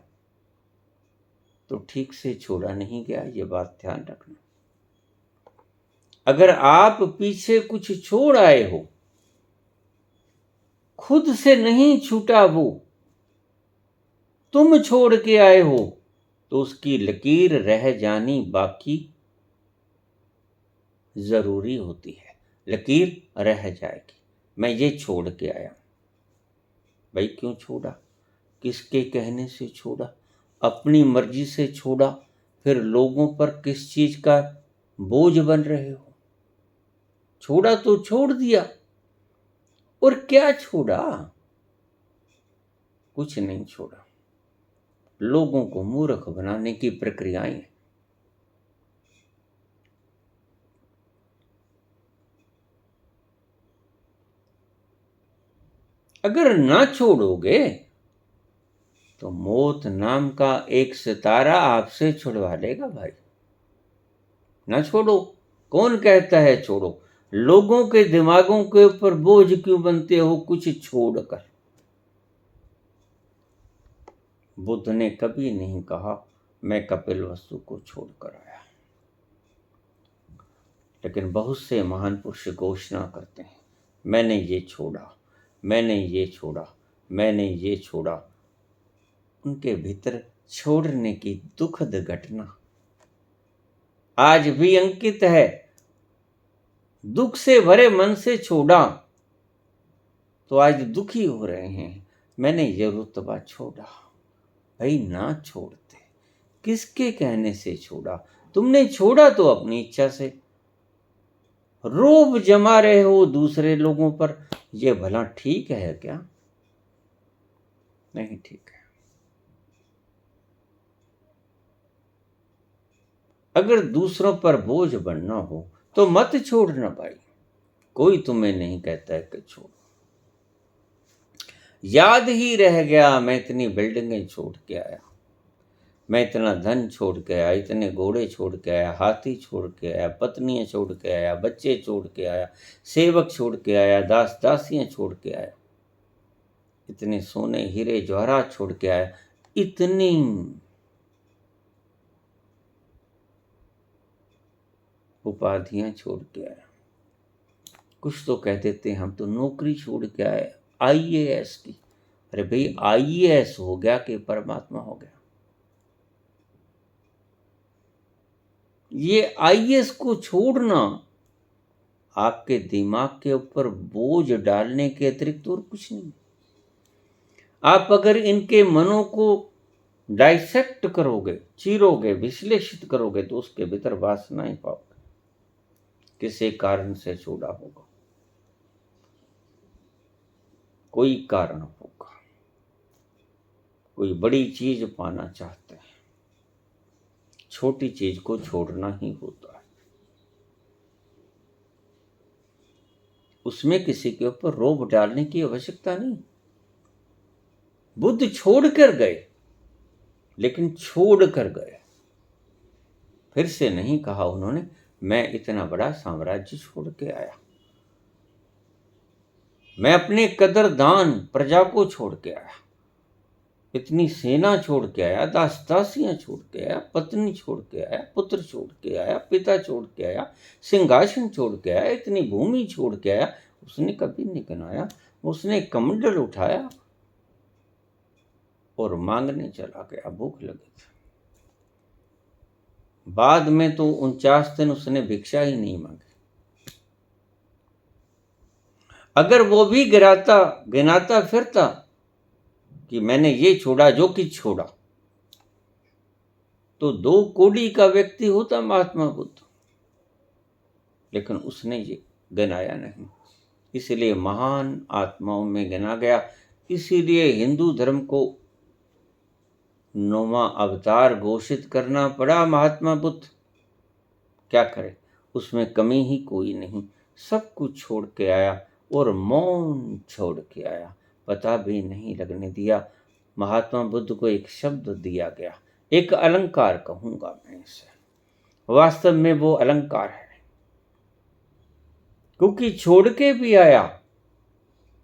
तो ठीक से छोड़ा नहीं गया, ये बात ध्यान रखना। अगर आप पीछे कुछ छोड़ आए हो, खुद से नहीं छूटा वो, तुम छोड़ के आए हो, तो उसकी लकीर रह जानी बाकी जरूरी होती है। लकीर रह जाएगी, मैं ये छोड़ के आया। भाई क्यों छोड़ा? किसके कहने से छोड़ा? अपनी मर्जी से छोड़ा, फिर लोगों पर किस चीज का बोझ बन रहे हो? छोड़ा तो छोड़ दिया, और क्या छोड़ा? कुछ नहीं छोड़ा। लोगों को मूर्ख बनाने की प्रक्रियाएं। अगर ना छोड़ोगे तो मौत नाम का एक सितारा आपसे छुड़वा लेगा भाई। ना छोड़ो। कौन कहता है छोड़ो? लोगों के दिमागों के ऊपर बोझ क्यों बनते हो कुछ छोड़कर? बुद्ध ने कभी नहीं कहा मैं कपिल वस्तु को छोड़कर आया, लेकिन बहुत से महान पुरुष घोषणा करते हैं, मैंने ये छोड़ा, मैंने ये छोड़ा, मैंने ये छोड़ा। उनके भीतर छोड़ने की दुखद घटना आज भी अंकित है। दुख से भरे मन से छोड़ा तो आज दुखी हो रहे हैं, मैंने ये रुतबा छोड़ा। भाई ना छोड़ते, किसके कहने से छोड़ा? तुमने छोड़ा तो अपनी इच्छा से। रोब जमा रहे हो दूसरे लोगों पर, ये भला ठीक है क्या? नहीं ठीक है। अगर दूसरों पर बोझ बनना हो तो मत छोड़ना भाई, कोई तुम्हें नहीं कहता है कि छोड़ो। याद ही रह गया मैं इतनी बिल्डिंगें छोड़ के आया, मैं इतना धन छोड़ के आया, इतने घोड़े छोड़ के आया, हाथी छोड़ के आया, पत्नियां छोड़ के आया, बच्चे छोड़ के आया, सेवक छोड़ के आया, दास दासियां छोड़ के आया, इतने सोने हीरे जवाहरात छोड़ के आया, इतनी उपाधियां छोड़ के आया। कुछ तो कह देते हैं हम तो नौकरी छोड़ के आए आईएएस की। अरे भाई, आईएएस हो गया कि परमात्मा हो गया? ये आईएएस को छोड़ना आपके दिमाग के ऊपर बोझ डालने के अतिरिक्त और कुछ नहीं। आप अगर इनके मनों को डाइसेक्ट करोगे, चीरोगे, विश्लेषित करोगे, तो उसके भीतर वासना ही पाओगे। किसी कारण से छोड़ा होगा, कोई कारण होगा, कोई बड़ी चीज पाना चाहते हैं, छोटी चीज को छोड़ना ही होता है। उसमें किसी के ऊपर रोब डालने की आवश्यकता नहीं। बुद्ध छोड़ कर गए, लेकिन छोड़ कर गए, फिर से नहीं कहा उन्होंने मैं इतना बड़ा साम्राज्य छोड़ के आया, मैं अपने कदरदान प्रजा को छोड़ के आया, इतनी सेना छोड़ के आया, दास दासियां छोड़ के आया, पत्नी छोड़ के आया, पुत्र छोड़ के आया, पिता छोड़ के आया, सिंहासन छोड़ के आया, इतनी भूमि छोड़ के आया। उसने कभी नहीं कनाया, उसने कमंडल उठाया और मांगने चला गया, भूख लगी थी। बाद में तो 49 दिन उसने भिक्षा ही नहीं मांगी। अगर वो भी गिनाता फिरता कि मैंने ये छोड़ा जो कि छोड़ा, तो 2 कोड़ी का व्यक्ति होता महात्मा बुद्ध, लेकिन उसने ये गिनाया नहीं, इसलिए महान आत्माओं में गिना गया। इसीलिए हिंदू धर्म को 9वां अवतार घोषित करना पड़ा महात्मा बुद्ध। क्या करे, उसमें कमी ही कोई नहीं, सब कुछ छोड़ के आया और मौन छोड़ के आया, पता भी नहीं लगने दिया। महात्मा बुद्ध को एक शब्द दिया गया, एक अलंकार कहूंगा मैं इसे, वास्तव में वो अलंकार है, क्योंकि छोड़ के भी आया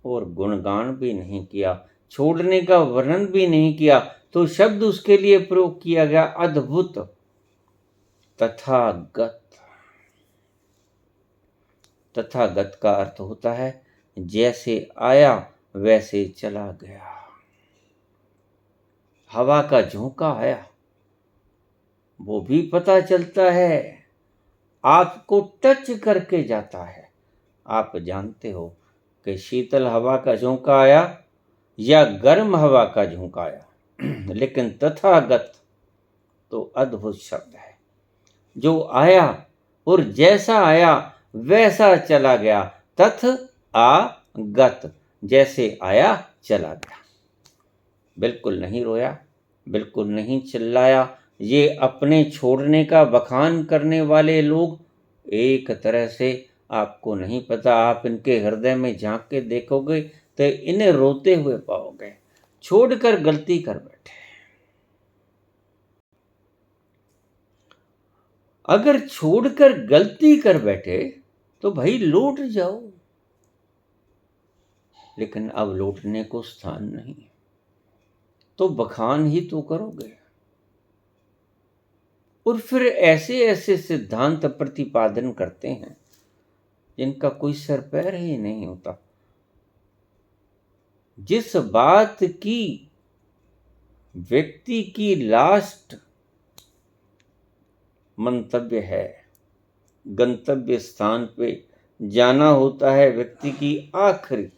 और गुणगान भी नहीं किया, छोड़ने का वर्णन भी नहीं किया, तो शब्द उसके लिए प्रयोग किया गया अद्भुत, तथागत। तथागत का अर्थ होता है जैसे आया वैसे चला गया। हवा का झोंका आया, वो भी पता चलता है, आपको टच करके जाता है। आप जानते हो कि शीतल हवा का झोंका आया या गर्म हवा का झोंका आया, लेकिन तथागत तो अद्भुत शब्द है, जो आया और जैसा आया वैसा चला गया। तथ आ गत, जैसे आया चला गया, बिल्कुल नहीं रोया, बिल्कुल नहीं चिल्लाया। ये अपने छोड़ने का बखान करने वाले लोग एक तरह से, आपको नहीं पता, आप इनके हृदय में झांक के देखोगे तो इन्हें रोते हुए पाओगे, छोड़कर गलती कर बैठे। अगर छोड़कर गलती कर बैठे तो भाई लौट जाओ, लेकिन अब लौटने को स्थान नहीं, तो बखान ही तो करोगे। और फिर ऐसे ऐसे सिद्धांत प्रतिपादन करते हैं जिनका कोई सर पैर ही नहीं होता। जिस बात की व्यक्ति की लास्ट मंतव्य है, गंतव्य स्थान पे जाना होता है व्यक्ति की आखिरी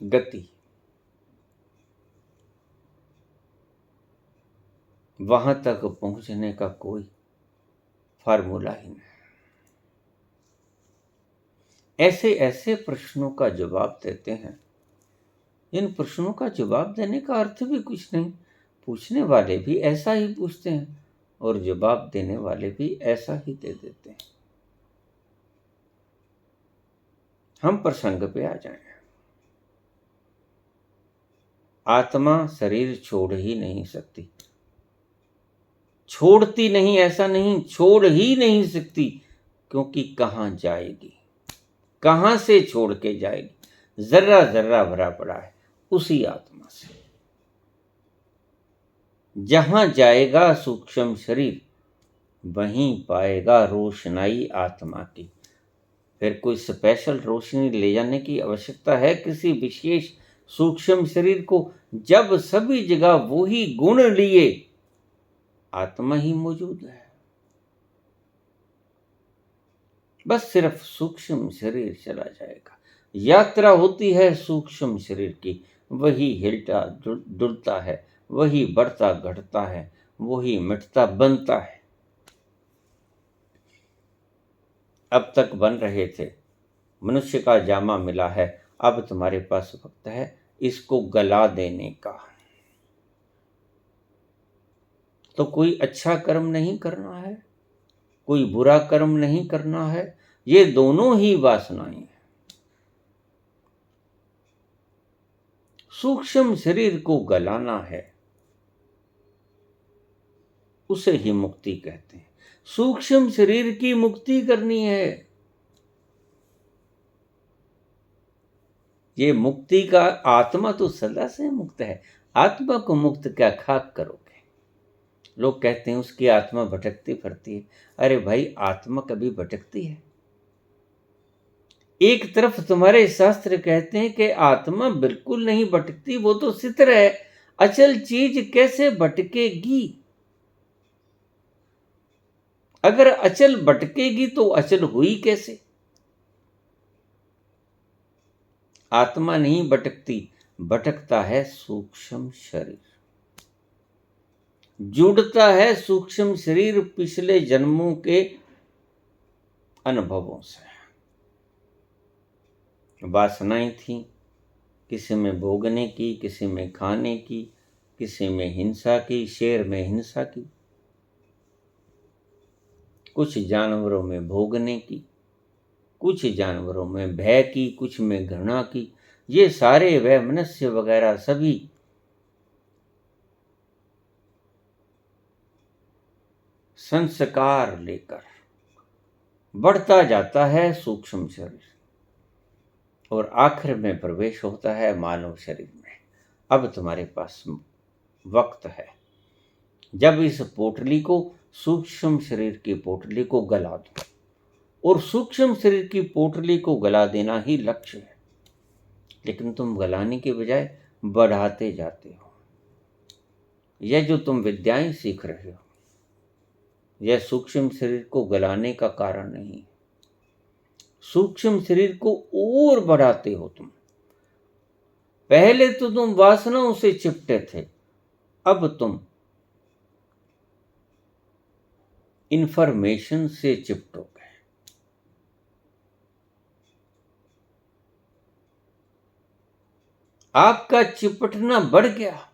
गति, वहां तक पहुंचने का कोई फार्मूला ही नहीं। ऐसे ऐसे प्रश्नों का जवाब देते हैं, इन प्रश्नों का जवाब देने का अर्थ भी कुछ नहीं, पूछने वाले भी ऐसा ही पूछते हैं और जवाब देने वाले भी ऐसा ही दे देते हैं। हम प्रसंग पे आ जाएं। आत्मा शरीर छोड़ ही नहीं सकती, छोड़ती नहीं ऐसा नहीं, छोड़ ही नहीं सकती, क्योंकि कहां जाएगी, कहां से छोड़ के जाएगी। जर्रा जर्रा भरा पड़ा है उसी आत्मा से। जहां जाएगा सूक्ष्म शरीर, वहीं पाएगा रोशनाई आत्मा की। फिर कोई स्पेशल रोशनी ले जाने की आवश्यकता है किसी विशेष सूक्ष्म शरीर को, जब सभी जगह वही गुण लिए आत्मा ही मौजूद है। बस सिर्फ सूक्ष्म शरीर चला जाएगा। यात्रा होती है सूक्ष्म शरीर की, वही हिलता डुलता है, वही बढ़ता घटता है, वही मिटता बनता है। अब तक बन रहे थे, मनुष्य का जामा मिला है, अब तुम्हारे पास वक्त है इसको गला देने का। तो कोई अच्छा कर्म नहीं करना है, कोई बुरा कर्म नहीं करना है, ये दोनों ही वासनाएं हैं। सूक्ष्म शरीर को गलाना है, उसे ही मुक्ति कहते हैं। सूक्ष्म शरीर की मुक्ति करनी है। ये मुक्ति का, आत्मा तो सदा से मुक्त है, आत्मा को मुक्त क्या खाक करोगे। लोग कहते हैं उसकी आत्मा भटकती फिरती है। अरे भाई, आत्मा कभी भटकती है? एक तरफ तुम्हारे शास्त्र कहते हैं कि आत्मा बिल्कुल नहीं भटकती, वो तो स्थिर है, अचल चीज कैसे भटकेगी? अगर अचल भटकेगी तो अचल हुई कैसे? आत्मा नहीं भटकती, भटकता है सूक्ष्म शरीर, जुड़ता है सूक्ष्म शरीर पिछले जन्मों के अनुभवों से। वासनाएं थी, किसी में भोगने की, किसी में खाने की, किसी में हिंसा की, शेर में हिंसा की, कुछ जानवरों में भोगने की, कुछ जानवरों में भय की, कुछ में घृणा की। ये सारे वैमनस्य वगैरह सभी संस्कार लेकर बढ़ता जाता है सूक्ष्म शरीर, और आखिर में प्रवेश होता है मानव शरीर में। अब तुम्हारे पास वक्त है, जब इस पोटली को, सूक्ष्म शरीर की पोटली को गला दो, और सूक्ष्म शरीर की पोटली को गला देना ही लक्ष्य है। लेकिन तुम गलाने के बजाय बढ़ाते जाते हो। यह जो तुम विद्याएं सीख रहे हो, यह सूक्ष्म शरीर को गलाने का कारण नहीं है। सूक्ष्म शरीर को और बढ़ाते हो तुम। पहले तो तुम वासनाओं से चिपटे थे, अब तुम इंफॉर्मेशन से चिपटोगे। आपका चिपटना बढ़ गया।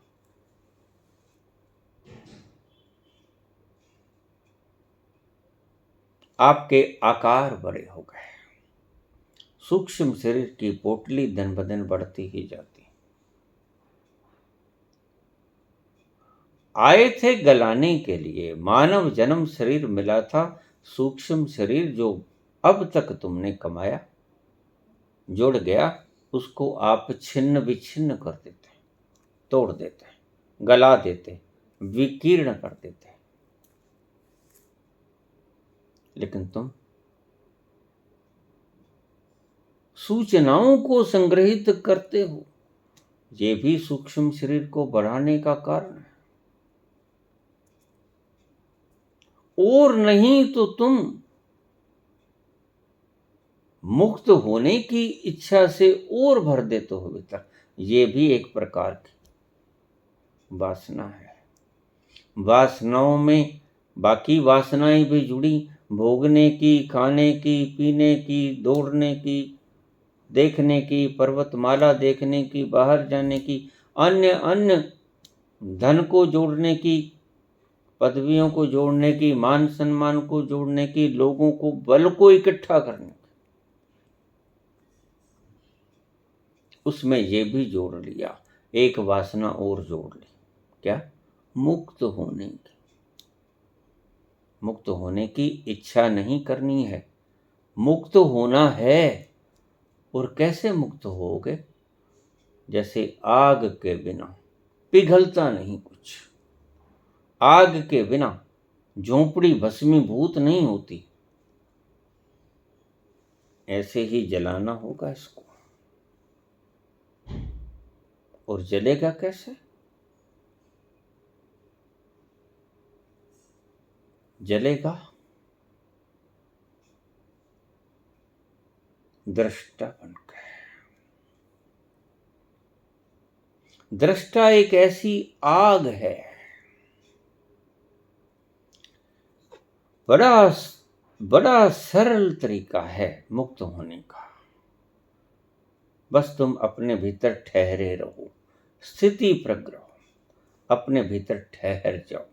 आपके आकार बड़े हो गए। सूक्ष्म शरीर की पोटली दिन ब दिन बढ़ती ही जाती। आए थे गलाने के लिए, मानव जन्म शरीर मिला था, सूक्ष्म शरीर जो अब तक तुमने कमाया, जुड़ गया, उसको आप छिन्न विच्छिन्न कर देते, तोड़ देते, गला देते, विकीर्ण कर देते। लेकिन तुम सूचनाओं को संग्रहित करते हो, ये भी सूक्ष्म शरीर को बढ़ाने का कारण है। और नहीं तो तुम मुक्त होने की इच्छा से और भर देते हो भीतर। ये भी एक प्रकार की वासना है। वासनाओं में बाकी वासनाएं भी जुड़ी, भोगने की, खाने की, पीने की, दौड़ने की, देखने की, पर्वतमाला देखने की, बाहर जाने की, अन्य अन्य धन को जोड़ने की, पदवियों को जोड़ने की, मान सम्मान को जोड़ने की, लोगों को, बल को इकट्ठा करने की। उसमें ये भी जोड़ लिया एक वासना और जोड़ ली, क्या? मुक्त होने की। मुक्त होने की इच्छा नहीं करनी है, मुक्त होना है। और कैसे मुक्त होगे? जैसे आग के बिना पिघलता नहीं कुछ, आग के बिना झोंपड़ी भस्मीभूत नहीं होती, ऐसे ही जलाना होगा इसको। और जलेगा कैसे? जलेगा दृष्टा बनकर। दृष्टा एक ऐसी आग है, बड़ा सरल तरीका है मुक्त होने का। बस तुम अपने भीतर ठहरे रहो, स्थिति प्रज्ञ रहो, अपने भीतर ठहर जाओ,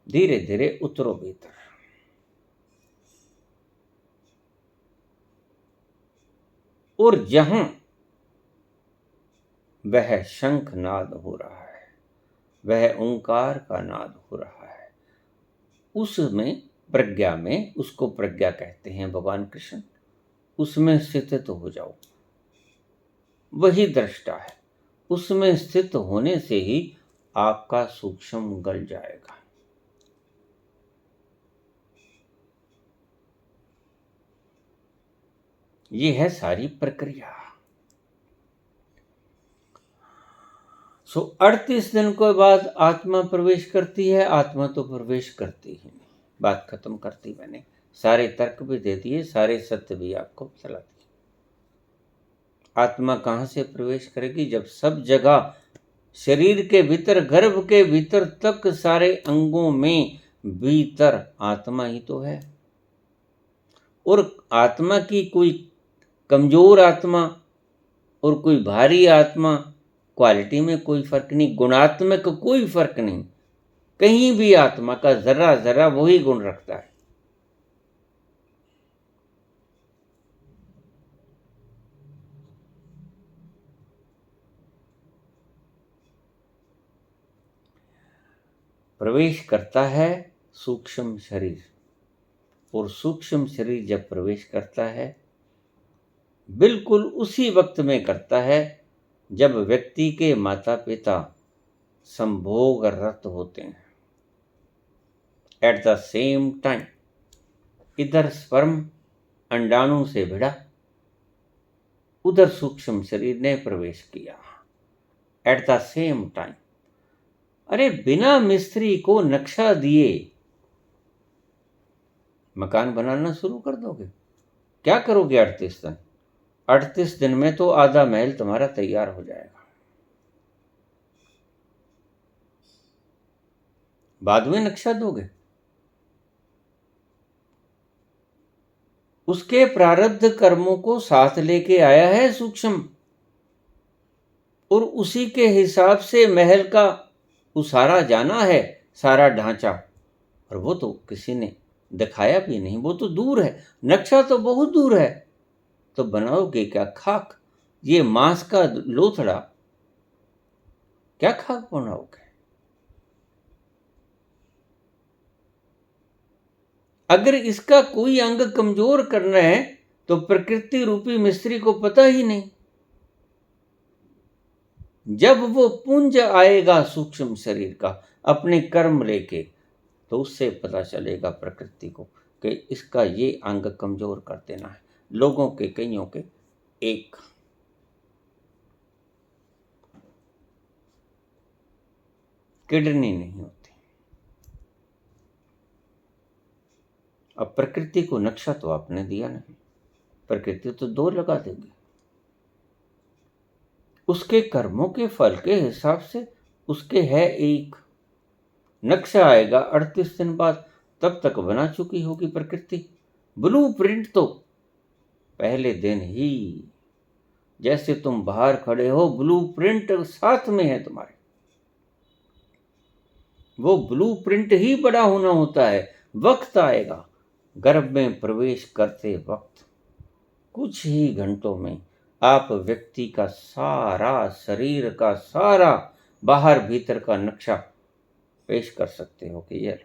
धीरे धीरे उतरो भीतर। और जहां वह शंख नाद हो रहा है, वह ओंकार का नाद हो रहा है, उसमें प्रज्ञा में, उसको प्रज्ञा कहते हैं भगवान कृष्ण, उसमें स्थित हो जाओ। वही दृष्टा है, उसमें स्थित होने से ही आपका सूक्ष्म गल जाएगा। ये है सारी प्रक्रिया। 38 दिन के बाद आत्मा प्रवेश करती है। आत्मा तो प्रवेश करती ही नहीं, बात खत्म करती मैंने। सारे तर्क भी दे दिए, सारे सत्य भी आपको बतला दिए। आत्मा कहाँ से प्रवेश करेगी? जब सब जगह, शरीर के भीतर, गर्भ के भीतर तक, सारे अंगों में भीतर आत्मा ही तो है। और आत्मा की कोई कमजोर आत्मा और कोई भारी आत्मा, क्वालिटी में कोई फर्क नहीं, गुणात्मक कोई फर्क नहीं। कहीं भी आत्मा का जरा जरा वही गुण रखता है। प्रवेश करता है सूक्ष्म शरीर, और सूक्ष्म शरीर जब प्रवेश करता है, बिल्कुल उसी वक्त में करता है जब व्यक्ति के माता पिता संभोगरत होते हैं। एट द सेम टाइम, इधर स्पर्म अंडाणु से भिड़ा, उधर सूक्ष्म शरीर ने प्रवेश किया। At the same time. अरे बिना मिस्त्री को नक्शा दिए मकान बनाना शुरू कर दोगे? क्या करोगे 38 दिन? 38 दिन में तो आधा महल तुम्हारा तैयार हो जाएगा। बाद में नक्शा दोगे? उसके प्रारब्ध कर्मों को साथ लेके आया है सूक्ष्म, और उसी के हिसाब से महल का उसारा जाना है, सारा ढांचा। और वो तो किसी ने दिखाया भी नहीं, वो तो दूर है, नक्शा तो बहुत दूर है। तो बनाओगे क्या खाक? ये मांस का लोथड़ा, क्या खाक बनाओगे? अगर इसका कोई अंग कमजोर करना है तो प्रकृति रूपी मिस्त्री को पता ही नहीं। जब वो पुंज आएगा सूक्ष्म शरीर का अपने कर्म लेके, तो उससे पता चलेगा प्रकृति को कि इसका ये अंग कमजोर कर देना है। लोगों के, कईयों के एक किडनी नहीं होती। अब प्रकृति को नक्शा तो आपने दिया नहीं, प्रकृति तो 2 लगा देगी। उसके कर्मों के फल के हिसाब से उसके है एक। नक्शा आएगा 38 दिन बाद, तब तक बना चुकी होगी प्रकृति। ब्लू प्रिंट तो पहले दिन ही, जैसे तुम बाहर खड़े हो, ब्लू प्रिंट साथ में है तुम्हारे। वो ब्लू प्रिंट ही बड़ा होना होता है। वक्त आएगा, गर्भ में प्रवेश करते वक्त कुछ ही घंटों में आप व्यक्ति का सारा, शरीर का सारा, बाहर भीतर का नक्शा पेश कर सकते हो कि ये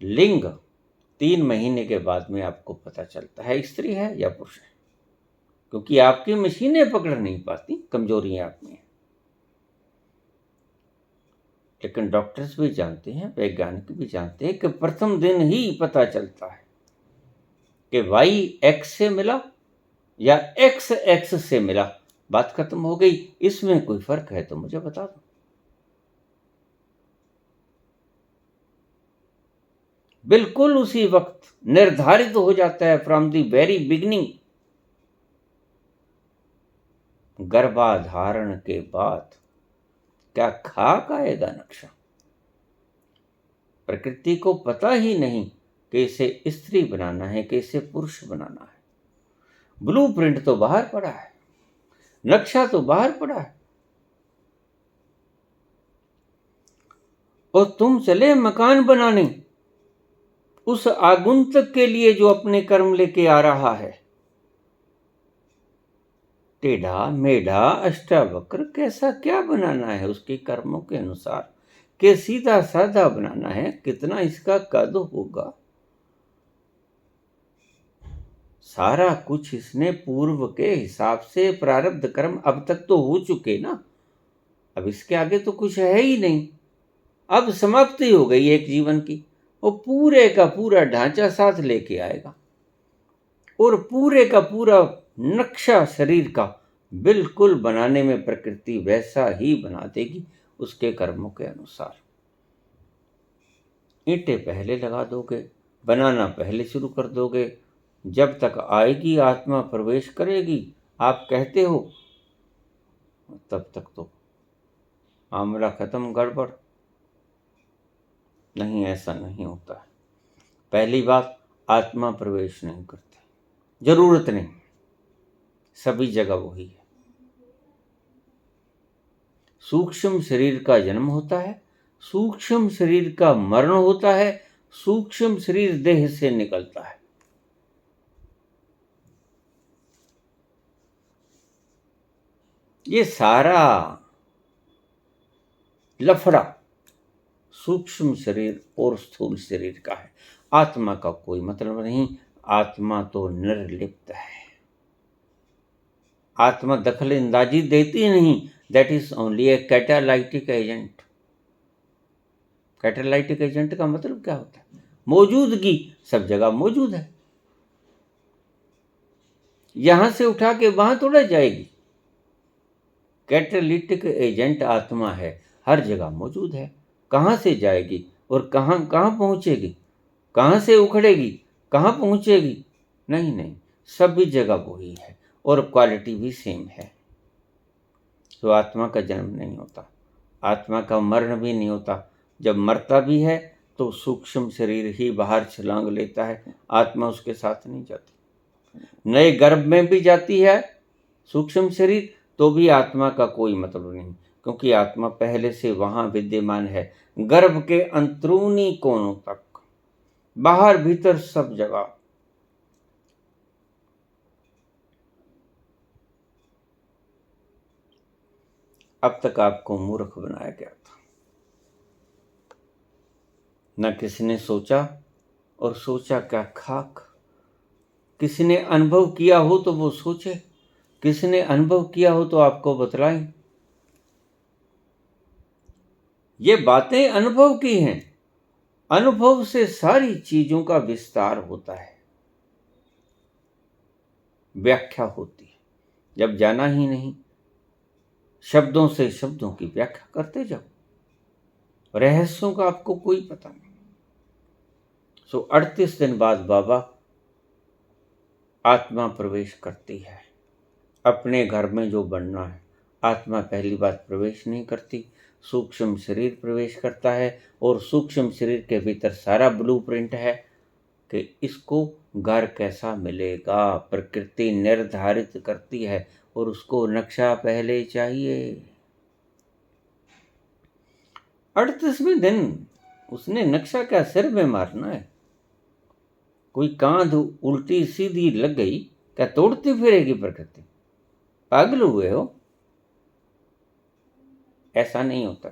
लिंग 3 महीने के बाद में आपको पता चलता है स्त्री है या पुरुष है, क्योंकि आपकी मशीनें पकड़ नहीं पाती, कमजोरियां आप में हैं। लेकिन डॉक्टर्स भी जानते हैं, वैज्ञानिक भी जानते हैं कि प्रथम दिन ही पता चलता है कि वाई एक्स से मिला या एक्स एक्स से मिला, बात खत्म हो गई। इसमें कोई फर्क है तो मुझे बता दो। बिल्कुल उसी वक्त निर्धारित हो जाता है फ्रॉम द वेरी बिगिनिंग। गर्भाधारण के बाद क्या खाक आएगा नक्शा। प्रकृति को पता ही नहीं कि इसे स्त्री बनाना है कि इसे पुरुष बनाना है। ब्लूप्रिंट तो बाहर पड़ा है, नक्शा तो बाहर पड़ा है, और तुम चले मकान बनाने उस आगुंतक के लिए जो अपने कर्म लेके आ रहा है। टेढ़ा मेढ़ा अष्टावक्र कैसा क्या बनाना है उसके कर्मों के अनुसार, कि सीधा साधा बनाना है, कितना इसका कद होगा। सारा कुछ इसने पूर्व के हिसाब से प्रारब्ध कर्म अब तक तो हो चुके ना, अब इसके आगे तो कुछ है ही नहीं। अब समाप्ति हो गई एक जीवन की, वो पूरे का पूरा ढांचा साथ लेके आएगा और पूरे का पूरा नक्शा शरीर का बिल्कुल बनाने में प्रकृति वैसा ही बना देगी उसके कर्मों के अनुसार। ईंटें पहले लगा दोगे, बनाना पहले शुरू कर दोगे, जब तक आएगी आत्मा प्रवेश करेगी आप कहते हो, तब तक तो मामला खत्म, गड़बड़। नहीं, ऐसा नहीं होता है। पहली बात, आत्मा प्रवेश नहीं करती, जरूरत नहीं, सभी जगह वही है। सूक्ष्म शरीर का जन्म होता है, सूक्ष्म शरीर का मरण होता है, सूक्ष्म शरीर देह से निकलता है। ये सारा लफड़ा सूक्ष्म शरीर और स्थूल शरीर का है, आत्मा का कोई मतलब नहीं। आत्मा तो निर्लिप्त है, आत्मा दखल अंदाजी देती नहीं। That is only A catalytic agent. Catalytic agent का मतलब क्या होता है? मौजूदगी, सब जगह मौजूद है, यहां से उठा के वहां तोड़ा जाएगी। कैटालिटिक एजेंट आत्मा है, हर जगह मौजूद है। कहां से जाएगी और कहां कहां पहुंचेगी, कहां से उखड़ेगी, कहां पहुंचेगी? नहीं नहीं, सभी जगह वही है और क्वालिटी भी सेम है। तो आत्मा का जन्म नहीं होता, आत्मा का मरण भी नहीं होता। जब मरता भी है तो सूक्ष्म शरीर ही बाहर छलांग लेता है, आत्मा उसके साथ नहीं जाती। नए गर्भ में भी जाती है सूक्ष्म शरीर, तो भी आत्मा का कोई मतलब नहीं, क्योंकि आत्मा पहले से वहां विद्यमान है, गर्भ के अंदरूनी कोनों तक, बाहर भीतर सब जगह। अब तक आपको मूर्ख बनाया गया था, न किसी ने सोचा, और सोचा क्या खाक। किसी ने अनुभव किया हो तो वो सोचे, किसी ने अनुभव किया हो तो आपको बतलाएं। ये बातें अनुभव की हैं, अनुभव से सारी चीजों का विस्तार होता है, व्याख्या होती है। जब जाना ही नहीं, शब्दों से शब्दों की व्याख्या करते जाओ, रहस्यों का आपको कोई पता नहीं। 38 दिन बाद बाबा आत्मा प्रवेश करती है अपने घर में जो बनना है। आत्मा पहली बात प्रवेश नहीं करती, सूक्ष्म शरीर प्रवेश करता है, और सूक्ष्म शरीर के भीतर सारा ब्लूप्रिंट है कि इसको घर कैसा मिलेगा। प्रकृति निर्धारित करती है और उसको नक्शा पहले चाहिए। 38वें दिन उसने नक्शा क्या सिर में मारना है, कोई कांध उल्टी सीधी लग गई, क्या तोड़ती फिरेगी प्रकृति? पागल हुए हो? ऐसा नहीं होता।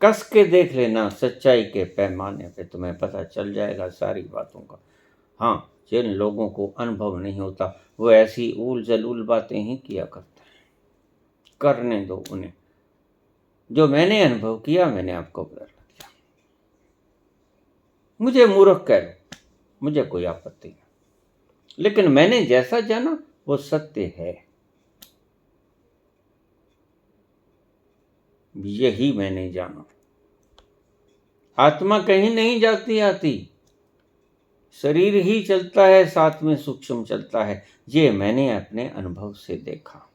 कस के देख लेना सच्चाई के पैमाने पे, तुम्हें पता चल जाएगा सारी बातों का। हाँ, जिन लोगों को अनुभव नहीं होता वो ऐसी ऊल जलूल बातें ही किया करते हैं। करने दो उन्हें। जो मैंने अनुभव किया मैंने आपको बता दिया। मुझे मूर्ख कह लो, मुझे कोई आपत्ति नहीं, लेकिन मैंने जैसा जाना वो सत्य है। यही मैंने जाना। आत्मा कहीं नहीं जाती आती, शरीर ही चलता है, साथ में सूक्ष्म चलता है। ये मैंने अपने अनुभव से देखा,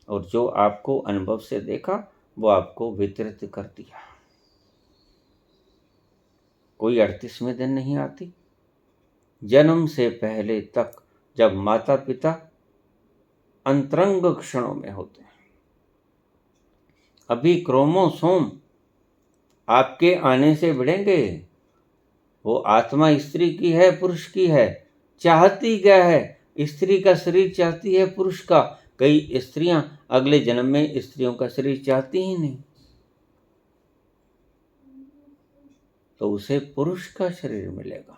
और जो आपको अनुभव से देखा वो आपको वितरित कर दिया। कोई 38वें दिन नहीं आती। जन्म से पहले तक जब माता पिता अंतरंग क्षणों में होते हैं, अभी क्रोमोसोम आपके आने से बढ़ेंगे। वो आत्मा स्त्री की है पुरुष की है, चाहती क्या है? स्त्री का शरीर चाहती है पुरुष का। कई स्त्रियां अगले जन्म में स्त्रियों का शरीर चाहती ही नहीं, तो उसे पुरुष का शरीर मिलेगा।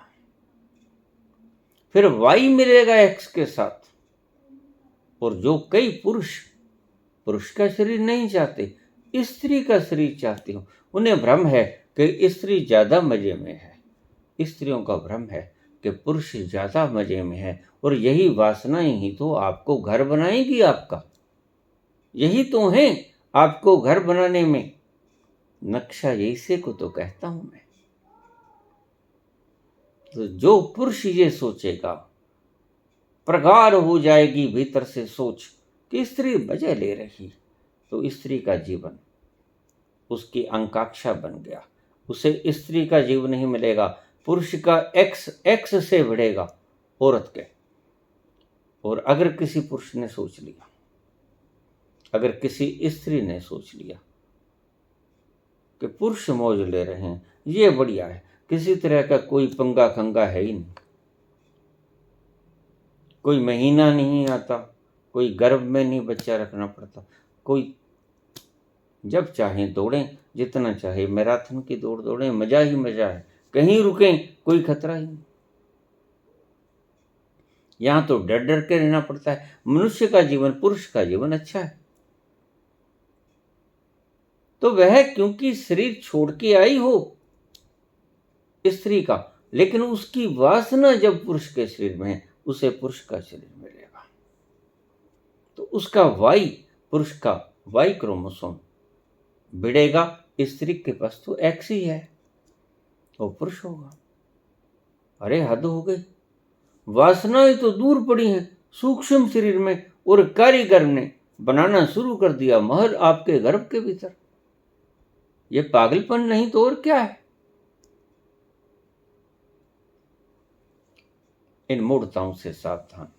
फिर वाई मिलेगा एक्स के साथ। और जो कई पुरुष का शरीर नहीं चाहते, स्त्री का शरीर चाहती हो, उन्हें भ्रम है कि स्त्री ज्यादा मजे में है। स्त्रियों का भ्रम है कि पुरुष ज्यादा मजे में है। और यही वासनाएं ही तो आपको घर बनाएगी आपका। यही तो है आपको घर बनाने में नक्शा, ऐसे को तो कहता हूं मैं। तो जो पुरुष ये सोचेगा, प्रगाढ़ हो जाएगी भीतर से सोच कि स्त्री मजे ले रही, तो स्त्री का जीवन उसकी आकांक्षा बन गया। उसे स्त्री का जीवन नहीं मिलेगा, पुरुष का एक्स से बढ़ेगा औरत के। और अगर किसी पुरुष ने सोच लिया, अगर किसी स्त्री ने सोच लिया कि पुरुष मौज ले रहे हैं, ये बढ़िया है, किसी तरह का कोई पंगा खंगा है ही नहीं, कोई महीना नहीं आता, कोई गर्भ में नहीं बच्चा रखना पड़ता, कोई जब चाहे दौड़ें, जितना चाहे मैराथन की दौड़ दौड़ें, मजा ही मजा है, कहीं रुकें कोई खतरा ही नहीं। यहां तो डर डर के रहना पड़ता है। मनुष्य का जीवन, पुरुष का जीवन अच्छा है। तो वह क्योंकि शरीर छोड़ के आई हो स्त्री का, लेकिन उसकी वासना जब पुरुष के शरीर में है, उसे पुरुष का शरीर मिलेगा। तो उसका वाई, पुरुष का वाई क्रोमोसोम भिड़ेगा। स्त्री के पास तो एक्स ही है, वो पुरुष होगा। अरे हद हो गई। वासनाएं तो दूर पड़ी हैं, सूक्ष्म शरीर में, और कारीगर ने बनाना शुरू कर दिया महल आपके गर्भ के भीतर। ये पागलपन नहीं तो और क्या है? इन मूर्ताओं से सावधान।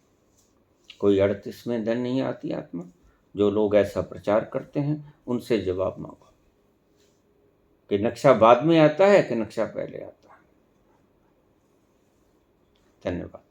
कोई 38वें दिन नहीं आती आत्मा। जो लोग ऐसा प्रचार करते हैं उनसे जवाब मांगो कि नक्शा बाद में आता है कि नक्शा पहले आता है। धन्यवाद।